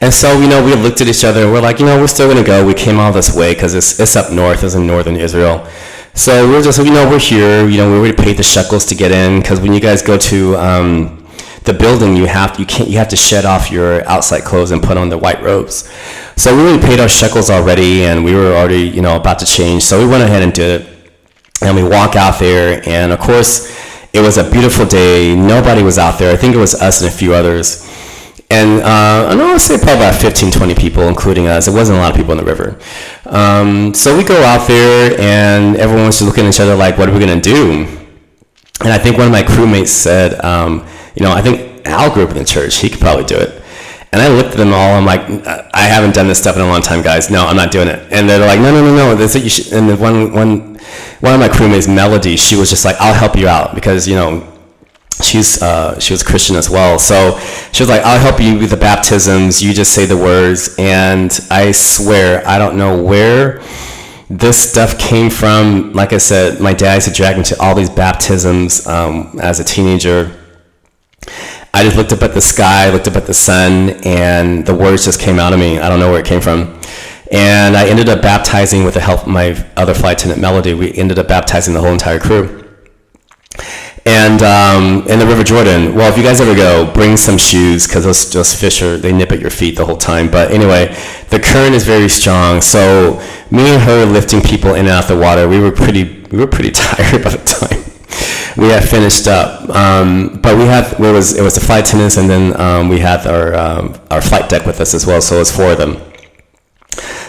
And so we looked at each other and we're like, we're still gonna go. We came all this way because it's up north, it's in northern Israel. So we're just we're here. We already paid the shekels to get in, because when you guys go to the building, you have to shed off your outside clothes and put on the white robes. So we already paid our shekels already, and we were already about to change. So we went ahead and did it. And we walk out there, and of course, it was a beautiful day. Nobody was out there. I think it was us and a few others. And I would say probably about 15, 20 people, including us. It wasn't a lot of people in the river. So we go out there, and everyone was just looking at each other like, what are we going to do? And I think one of my crewmates said, I think Al grew up in the church. He could probably do it. And I looked at them all. I'm like, I haven't done this stuff in a long time, guys. No, I'm not doing it. And they're like, no. That's what you should. And one of my crewmates, Melody, she was just like, I'll help you out, because she was Christian as well. So she was like, I'll help you with the baptisms. You just say the words. And I swear, I don't know where this stuff came from. Like I said, my dad used to drag me to all these baptisms as a teenager. I just looked up at the sky, looked up at the sun, and the words just came out of me. I don't know where it came from. And I ended up baptizing, with the help of my other flight attendant, Melody. We ended up baptizing the whole entire crew. And in the River Jordan, well, if you guys ever go, bring some shoes, because those fish they nip at your feet the whole time. But anyway, the current is very strong. So me and her lifting people in and out the water, we were pretty tired by the time we had finished up. But it was the flight attendants, and then we had our flight deck with us as well. So it was 4 of them.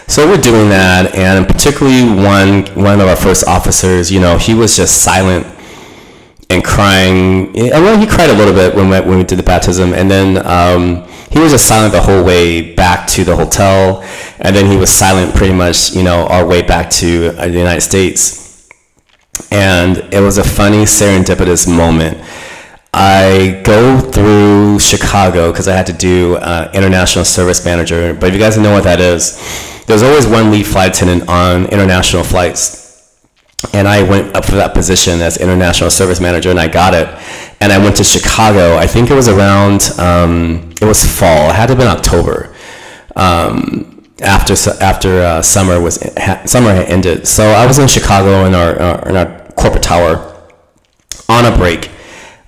So we're doing that, and particularly one of our first officers, he was just silent and crying. Well, he cried a little bit when we did the baptism, and then he was just silent the whole way back to the hotel, and then he was silent pretty much, our way back to the United States. And it was a funny, serendipitous moment. I go through Chicago because I had to do international service manager, but if you guys know what that is, there's always one lead flight attendant on international flights. And I went up for that position as international service manager, and I got it. And I went to Chicago. I think it was around, it was fall. It had to have been October. After summer had ended. So I was in Chicago in our corporate tower on a break.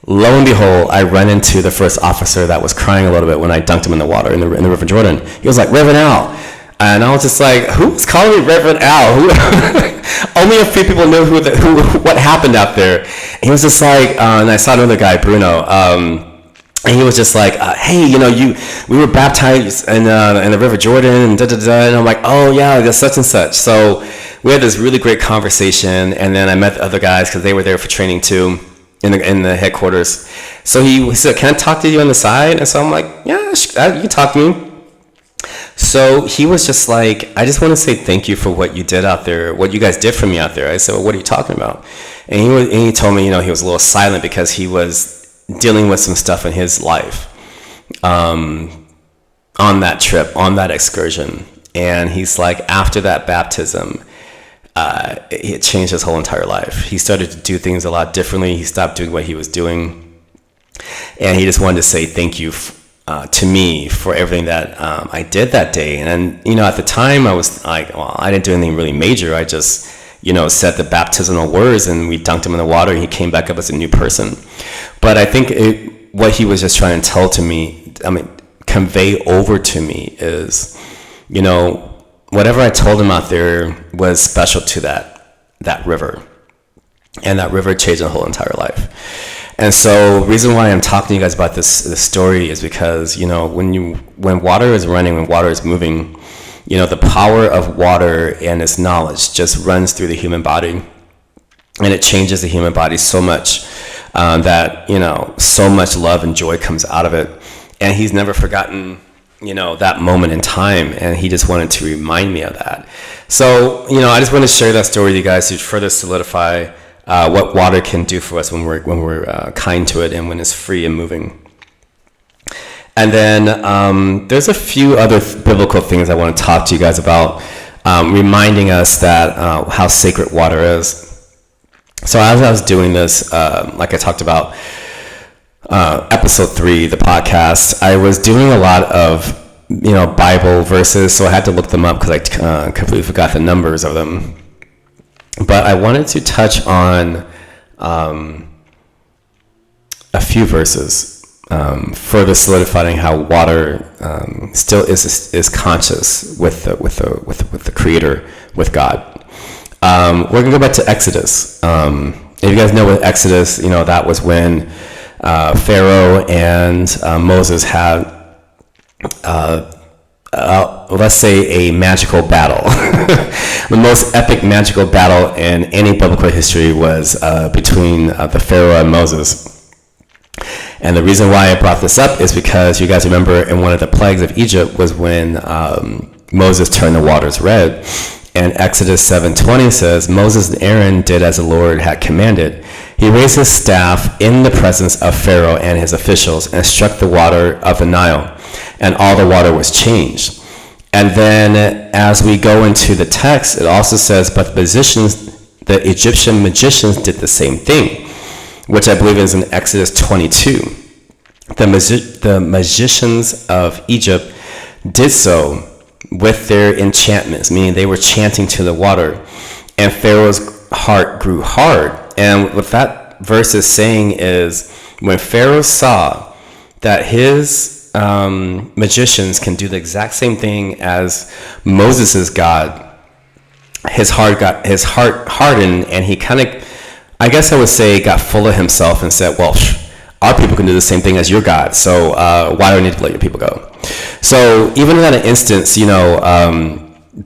Lo and behold, I run into the first officer that was crying a little bit when I dunked him in the water in the River Jordan. He was like, Reverend Al. And I was just like, who's calling me Reverend Al? Only a few people knew what happened out there. And he was just like, and I saw another guy, Bruno, and he was just like, hey, we were baptized in the River Jordan, and da-da-da. And I'm like, oh yeah, that's such and such. So we had this really great conversation, and then I met the other guys because they were there for training too in the headquarters. So he said, can I talk to you on the side? And so I'm like, yeah, you can talk to me. So he was just like, I just want to say thank you for what you did out there, what you guys did for me out there. I said, well, what are you talking about? And he told me, he was a little silent because he was dealing with some stuff in his life on that trip, on that excursion. And he's like, after that baptism, it changed his whole entire life. He started to do things a lot differently. He stopped doing what he was doing. And he just wanted to say thank you to me for everything that I did that day. And at the time I was like, well, I didn't do anything really major. I just, said the baptismal words and we dunked him in the water and he came back up as a new person. But I think what he was just trying to convey over to me is, whatever I told him out there was special to that river. And that river changed my whole entire life. And so reason why I'm talking to you guys about this story is because, when water is running, when water is moving, the power of water and its knowledge just runs through the human body. And it changes the human body so much that, so much love and joy comes out of it. And he's never forgotten, that moment in time. And he just wanted to remind me of that. So, I just want to share that story with you guys to further solidify what water can do for us when we're kind to it and when it's free and moving. And then there's a few other biblical things I want to talk to you guys about, reminding us that how sacred water is. So as I was doing this, like I talked about episode 3, the podcast, I was doing a lot of Bible verses, so I had to look them up because I completely forgot the numbers of them. But I wanted to touch on a few verses, further solidifying how water still is conscious with the Creator, with God. We're gonna go back to Exodus. If you guys know what Exodus, that was when Pharaoh and Moses had let's say a magical battle. The most epic magical battle in any biblical history was between the Pharaoh and Moses. And the reason why I brought this up is because you guys remember in one of the plagues of Egypt was when Moses turned the waters red. And Exodus 7:20 says, Moses and Aaron did as the Lord had commanded. He raised his staff in the presence of Pharaoh and his officials and struck the water of the Nile, and all the water was changed. And then as we go into the text, it also says, but the Egyptian magicians did the same thing, which I believe is in Exodus 22. The magicians of Egypt did so with their enchantments, meaning they were chanting to the water, and Pharaoh's heart grew hard. And what that verse is saying is when Pharaoh saw that his magicians can do the exact same thing as Moses' God, his heart hardened, and he kind of, I guess I would say, got full of himself and said, well, our people can do the same thing as your God, so why do I need to let your people go? So even in that instance,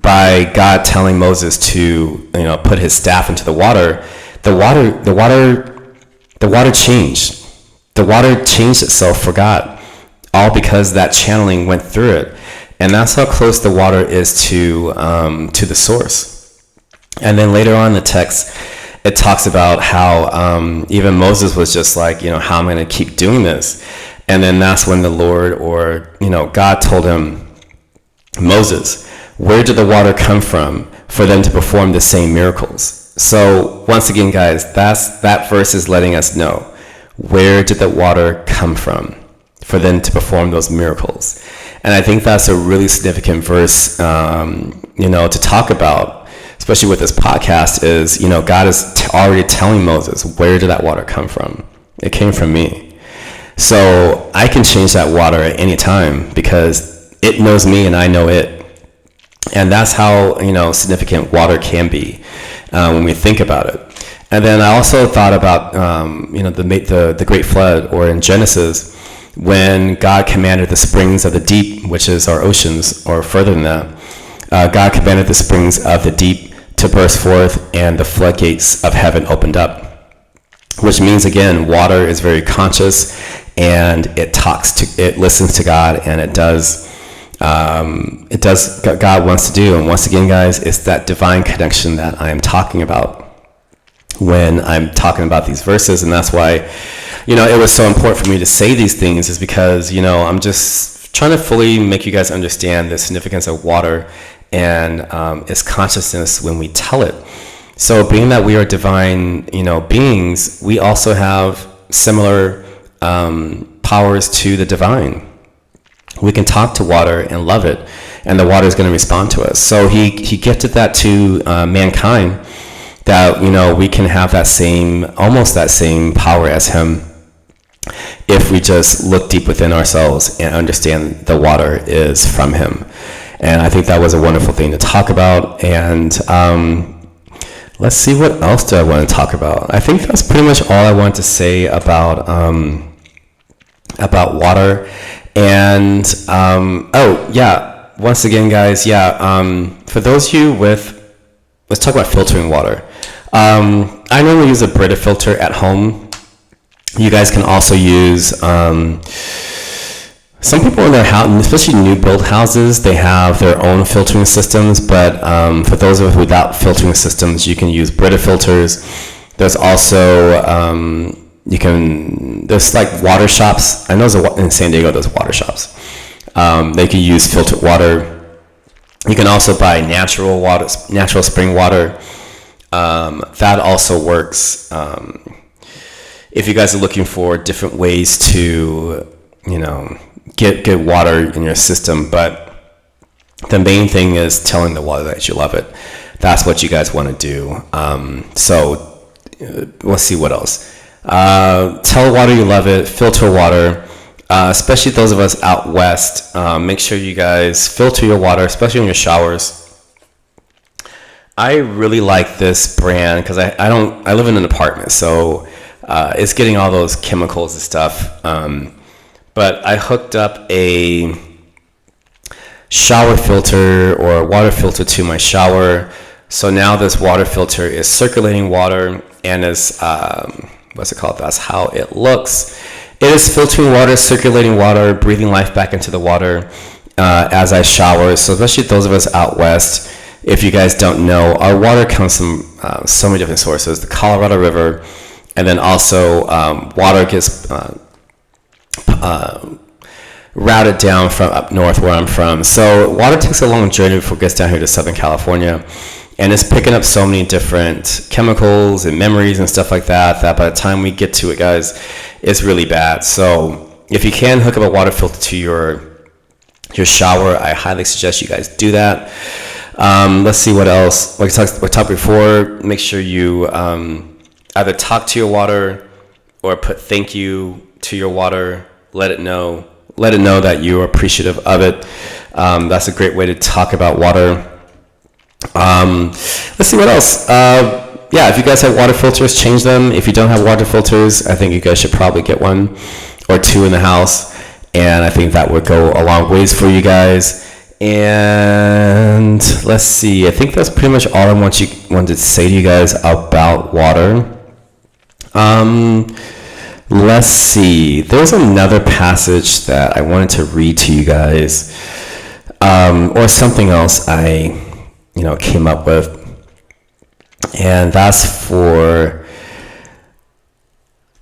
by God telling Moses to, put his staff into the water changed. The water changed itself for God, all because that channeling went through it. And that's how close the water is to the source. And then later on in the text, it talks about how even Moses was just like, how am I going to keep doing this? And then that's when the Lord or, God told him, Moses, where did the water come from for them to perform the same miracles? So once again, guys, that verse is letting us know, where did the water come from for them to perform those miracles? And I think that's a really significant verse, to talk about, especially with this podcast, is, God is already telling Moses, where did that water come from? It came from me. So I can change that water at any time because it knows me and I know it. And that's how, significant water can be when we think about it. And then I also thought about, the Great Flood, or in Genesis, when God commanded the springs of the deep, which is our oceans, or further than that, God commanded the springs of the deep to burst forth, and the floodgates of heaven opened up. Which means, again, water is very conscious, and it listens to God, and it does it does what God wants to do. And once again, guys, it's that divine connection that I am talking about when I'm talking about these verses. And that's why, it was so important for me to say these things, is because, I'm just trying to fully make you guys understand the significance of water and its consciousness when we tell it. So being that we are divine, beings, we also have similar powers to the divine. We can talk to water and love it, and the water is going to respond to us. So he gifted that to mankind, that we can have almost that same power as him, if we just look deep within ourselves and understand the water is from him. And I think that was a wonderful thing to talk about. And let's see, what else do I want to talk about? I think that's pretty much all I want to say about water. And once again, guys, for those of you let's talk about filtering water. I normally use a Brita filter at home. You guys can also use, some people in their house, especially new build houses, they have their own filtering systems, but for those of us without filtering systems, you can use Brita filters. There's also, there's like water shops. I know in San Diego there's water shops. They can use filtered water. You can also buy natural spring water. That also works. If you guys are looking for different ways to, get water in your system, but the main thing is telling the water that you love it. That's what you guys want to do. So let's see what else. Tell water you love it, filter water, especially those of us out west. Make sure you guys filter your water, especially in your showers. I really like this brand because I live in an apartment, so it's getting all those chemicals and stuff. But I hooked up a shower filter or a water filter to my shower. So now this water filter is circulating water and is, what's it called? That's how it looks. It is filtering water, circulating water, breathing life back into the water as I shower. So especially those of us out west, if you guys don't know, our water comes from so many different sources. The Colorado River, and then also water gets routed down from up north where I'm from. So water takes a long journey before it gets down here to Southern California, and it's picking up so many different chemicals and memories and stuff like that by the time we get to it, guys, it's really bad. So if you can hook up a water filter to your shower, I highly suggest you guys do that. Let's see what else. Like we talked before, make sure you either talk to your water or put thank you to your water. Let it know that you're appreciative of it. That's a great way to talk about water. Let's see what else. If you guys have water filters, change them. If you don't have water filters, I think you guys should probably get one or two in the house, and I think that would go a long ways for you guys. And let's see, I think that's pretty much all I wanted to say to you guys about water. Let's see, there's another passage that I wanted to read to you guys, or something else I came up with, and that's for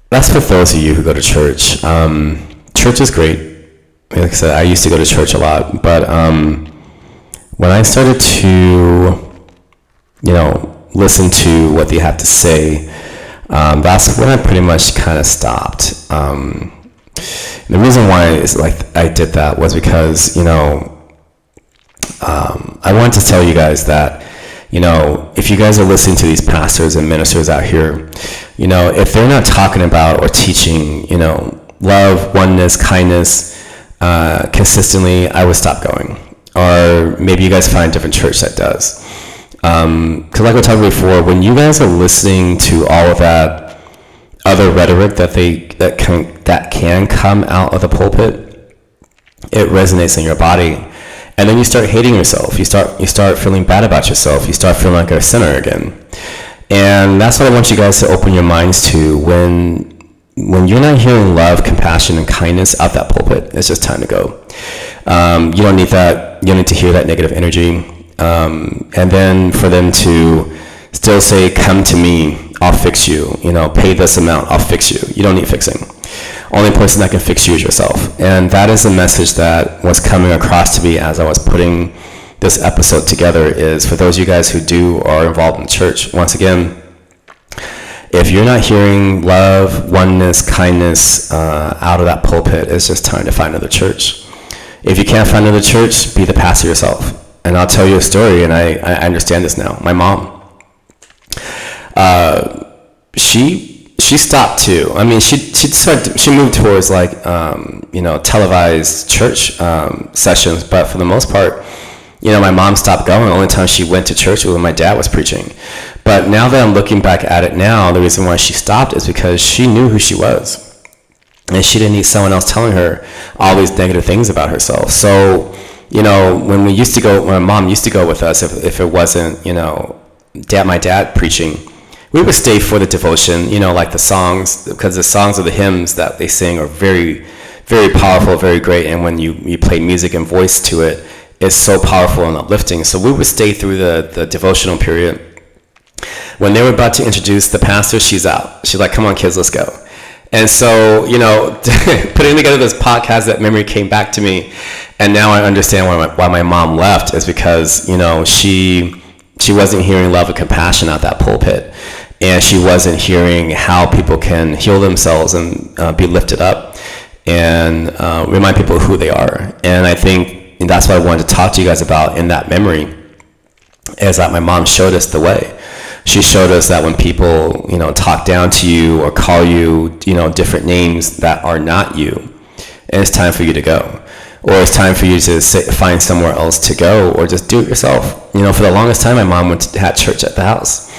those of you who go to church. Church is great. Like I said, I used to go to church a lot, but when I started to listen to what they have to say, that's when I pretty much kind of stopped. The reason why is I did that was because I wanted to tell you guys that if you guys are listening to these pastors and ministers out here, if they're not talking about or teaching love, oneness, kindness consistently, I would stop going. Or maybe you guys find a different church that does. Because like I talked before, when you guys are listening to all of that other rhetoric that can come out of the pulpit, it resonates in your body, and then you start hating yourself. You start feeling bad about yourself. You start feeling like a sinner again. And that's what I want you guys to open your minds to. When you're not hearing love, compassion, and kindness out that pulpit, it's just time to go. You don't need that. You don't need to hear that negative energy. And then for them to still say, come to me, I'll fix you. Pay this amount, I'll fix you. You don't need fixing. Only person that can fix you is yourself. And that is the message that was coming across to me as I was putting this episode together, is for those of you guys who are involved in church. Once again, if you're not hearing love, oneness, kindness out of that pulpit, it's just time to find another church. If you can't find another church, be the pastor yourself. And I'll tell you a story, and I understand this now. My mom, she stopped too. I mean, she moved towards televised church sessions, but for the most part, my mom stopped going. The only time she went to church was when my dad was preaching. But now that I'm looking back at it now, the reason why she stopped is because she knew who she was. And she didn't need someone else telling her all these negative things about herself. So, when my mom used to go with us, if it wasn't, my dad preaching, we would stay for the devotion, like the songs, because the songs or the hymns that they sing are very, very powerful, very great. And when you play music and voice to it, it's so powerful and uplifting. So we would stay through the devotional period. When they were about to introduce the pastor, she's out. She's like, come on, kids, let's go. And so, putting together this podcast, that memory came back to me. And now I understand why my mom left, is because, she wasn't hearing love and compassion at that pulpit. And she wasn't hearing how people can heal themselves and be lifted up and remind people who they are. And I think that's what I wanted to talk to you guys about in that memory, is that my mom showed us the way. She showed us that when people, talk down to you or call you, different names that are not you, and it's time for you to go. Or it's time for you to find somewhere else to go, or just do it yourself. For the longest time, my mom had church at the house.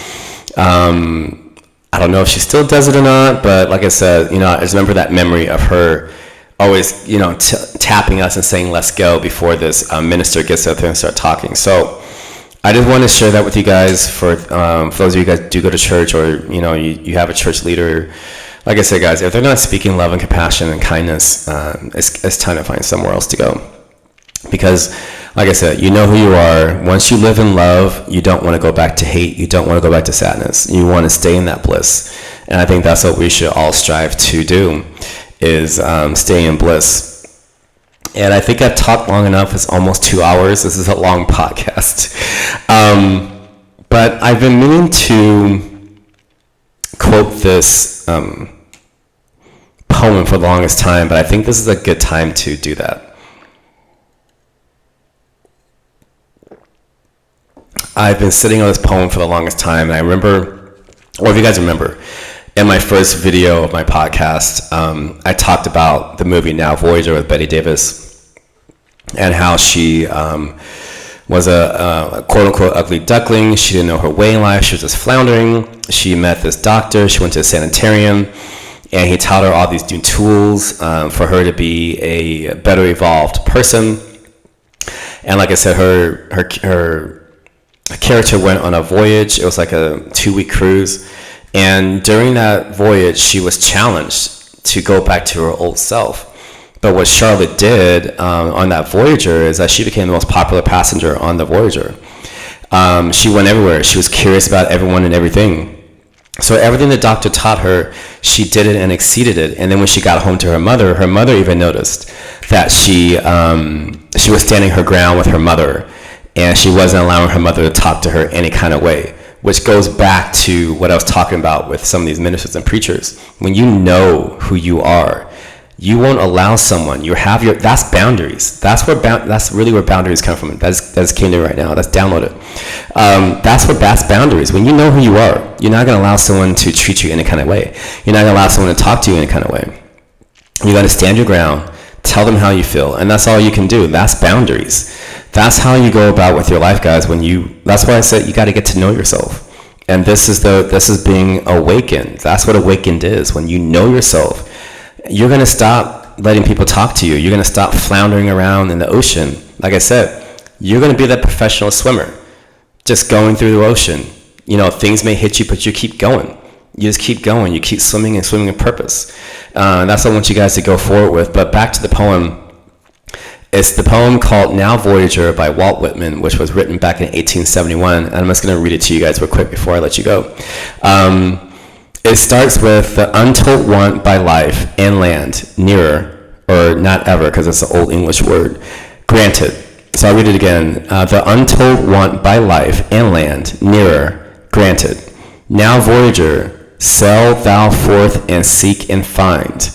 I don't know if she still does it or not, but like I said, I just remember that memory of her always, tapping us and saying, let's go, before this minister gets up there and start talking. So I just want to share that with you guys for those of you guys do go to church, or, you have a church leader. Like I said, guys, if they're not speaking love and compassion and kindness, it's time to find somewhere else to go. Because, like I said, you know who you are. Once you live in love, you don't want to go back to hate. You don't want to go back to sadness. You want to stay in that bliss. And I think that's what we should all strive to do, is stay in bliss. And I think I've talked long enough. It's almost 2 hours. This is a long podcast. But I've been meaning to quote this poem for the longest time, but I think this is a good time to do that. I've been sitting on this poem for the longest time, and I remember, or if you guys remember, in my first video of my podcast, I talked about the movie Now Voyager with Betty Davis, and how she was a quote-unquote ugly duckling. She didn't know her way in life. She was just floundering. She met this doctor. She went to a sanitarium, and he taught her all these new tools for her to be a better evolved person. And like I said, her character went on a voyage. It was like a 2-week cruise. And during that voyage, she was challenged to go back to her old self. But what Charlotte did on that Voyager is that she became the most popular passenger on the Voyager. She went everywhere. She was curious about everyone and everything. So everything the doctor taught her, she did it and exceeded it. And then when she got home to her mother even noticed that she was standing her ground with her mother, and she wasn't allowing her mother to talk to her any kind of way, which goes back to what I was talking about with some of these ministers and preachers. When you know who you are, you won't allow someone. That's boundaries. That's really where boundaries come from. That's came to me right now. That's downloaded. That's boundaries. When you know who you are, you're not going to allow someone to treat you any kind of way. You're not going to allow someone to talk to you any kind of way. You got to stand your ground, tell them how you feel, and that's all you can do. That's boundaries. That's how you go about with your life, guys. That's why I said you got to get to know yourself. And this is being awakened. That's what awakened is. When you know yourself, you're going to stop letting people talk to you. You're going to stop floundering around in the ocean. Like I said, you're going to be that professional swimmer, just going through the ocean. Things may hit you, but you keep going. You just keep going. You keep swimming in purpose. That's what I want you guys to go forward with. But back to the poem. It's the poem called Now Voyager by Walt Whitman, which was written back in 1871. And I'm just going to read it to you guys real quick before I let you go. It starts with the untold want by life and land, nearer, or not ever, because it's an old English word, granted. So I'll read it again. The untold want by life and land, nearer, granted. Now Voyager, sail thou forth and seek and find.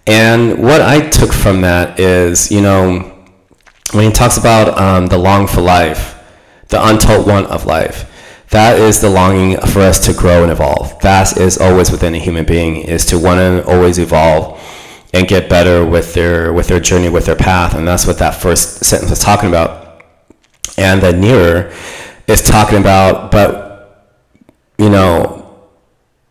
And what I took from that is, when he talks about the long for life, the untold want of life, that is the longing for us to grow and evolve. That is always within a human being, is to want to always evolve and get better with their journey, with their path. And that's what that first sentence was talking about. And the nearer is talking about, but,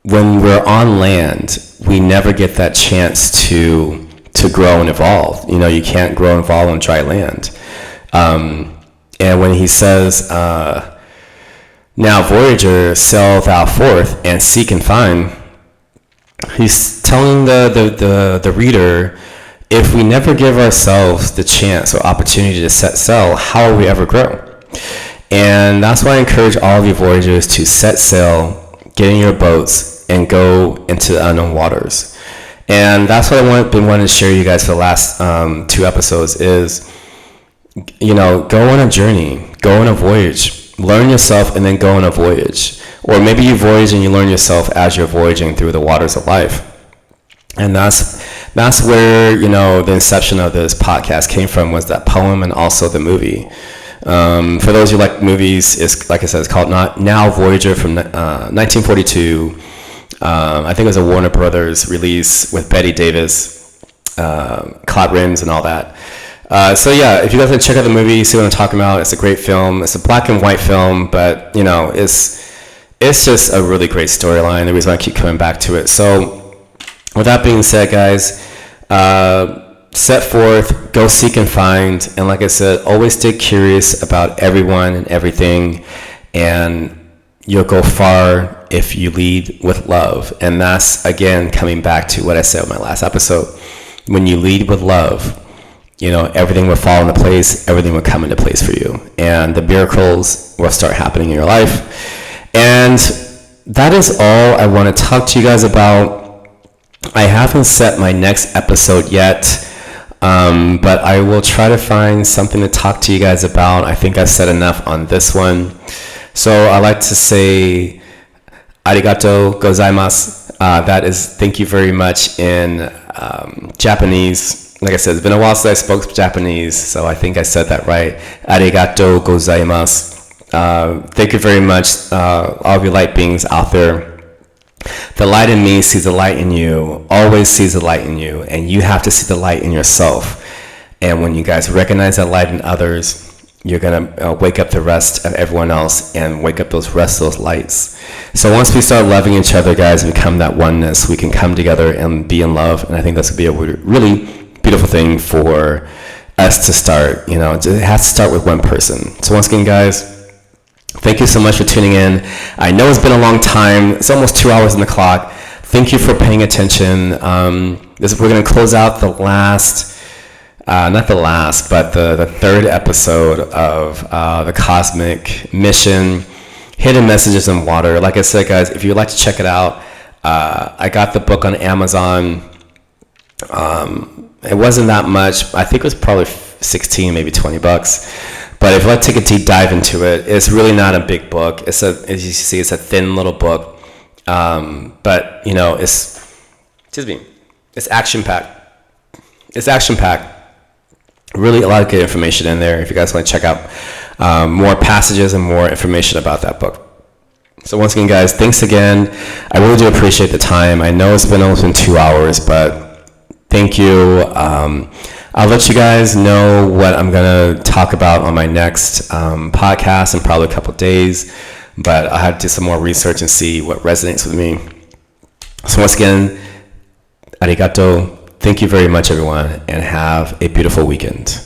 when we're on land, we never get that chance to grow and evolve. You can't grow and evolve on dry land. And when he says, now Voyager, sail thou forth and seek and find, he's telling the reader, if we never give ourselves the chance or opportunity to set sail, how will we ever grow? And that's why I encourage all of you Voyagers to set sail, get in your boats, and go into the unknown waters. And that's what I've been wanting to share with you guys for the last 2 episodes is, go on a journey, go on a voyage. Learn yourself and then go on a voyage. Or maybe you voyage and you learn yourself as you're voyaging through the waters of life. And that's where, the inception of this podcast came from, was that poem and also the movie. For those who like movies, it's, like I said, it's called Now Voyager from 1942. I think it was a Warner Brothers release with Bette Davis, Claude Rains and all that. So yeah, if you guys want to check out the movie, see what I'm talking about, it's a great film. It's a black and white film, but it's just a really great storyline. The reason I keep coming back to it. So with that being said, guys, set forth, go seek and find, and like I said, always stay curious about everyone and everything, and you'll go far if you lead with love. And that's, again, coming back to what I said in my last episode. When you lead with love, everything will fall into place, everything will come into place for you, and the miracles will start happening in your life. And that is all I want to talk to you guys about. I haven't set my next episode yet, but I will try to find something to talk to you guys about. I think I've said enough on this one. So I like to say arigato gozaimasu. That is thank you very much in Japanese. Like I said, it's been a while since I spoke Japanese, so I think I said that right. Arigato gozaimasu. Thank you very much, all of you light beings out there. The light in me sees the light in you, always sees the light in you, and you have to see the light in yourself. And when you guys recognize that light in others, you're going to wake up the rest of everyone else and wake up those rest of those lights. So once we start loving each other, guys, and become that oneness, we can come together and be in love. And I think that's going to be a really beautiful thing for us to start. It has to start with one person. So once again, guys, thank you so much for tuning in. I know it's been a long time. It's almost 2 hours on the clock. Thank you for paying attention. We're going to close out the last, not the last, but the 3rd episode of the Cosmic Mission, Hidden Messages in Water. Like I said, guys, if you'd like to check it out, I got the book on Amazon. It wasn't that much. I think it was probably 16, maybe $20. But if you like to take a deep dive into it, it's really not a big book. As you see, it's a thin little book. But it's action packed. Really a lot of good information in there if you guys want to check out more passages and more information about that book. So once again, guys, thanks again. I really do appreciate the time. I know it's been almost 2 hours, but thank you. I'll let you guys know what I'm going to talk about on my next podcast in probably a couple days, but I'll have to do some more research and see what resonates with me. So once again, arigato. Thank you very much, everyone, and have a beautiful weekend.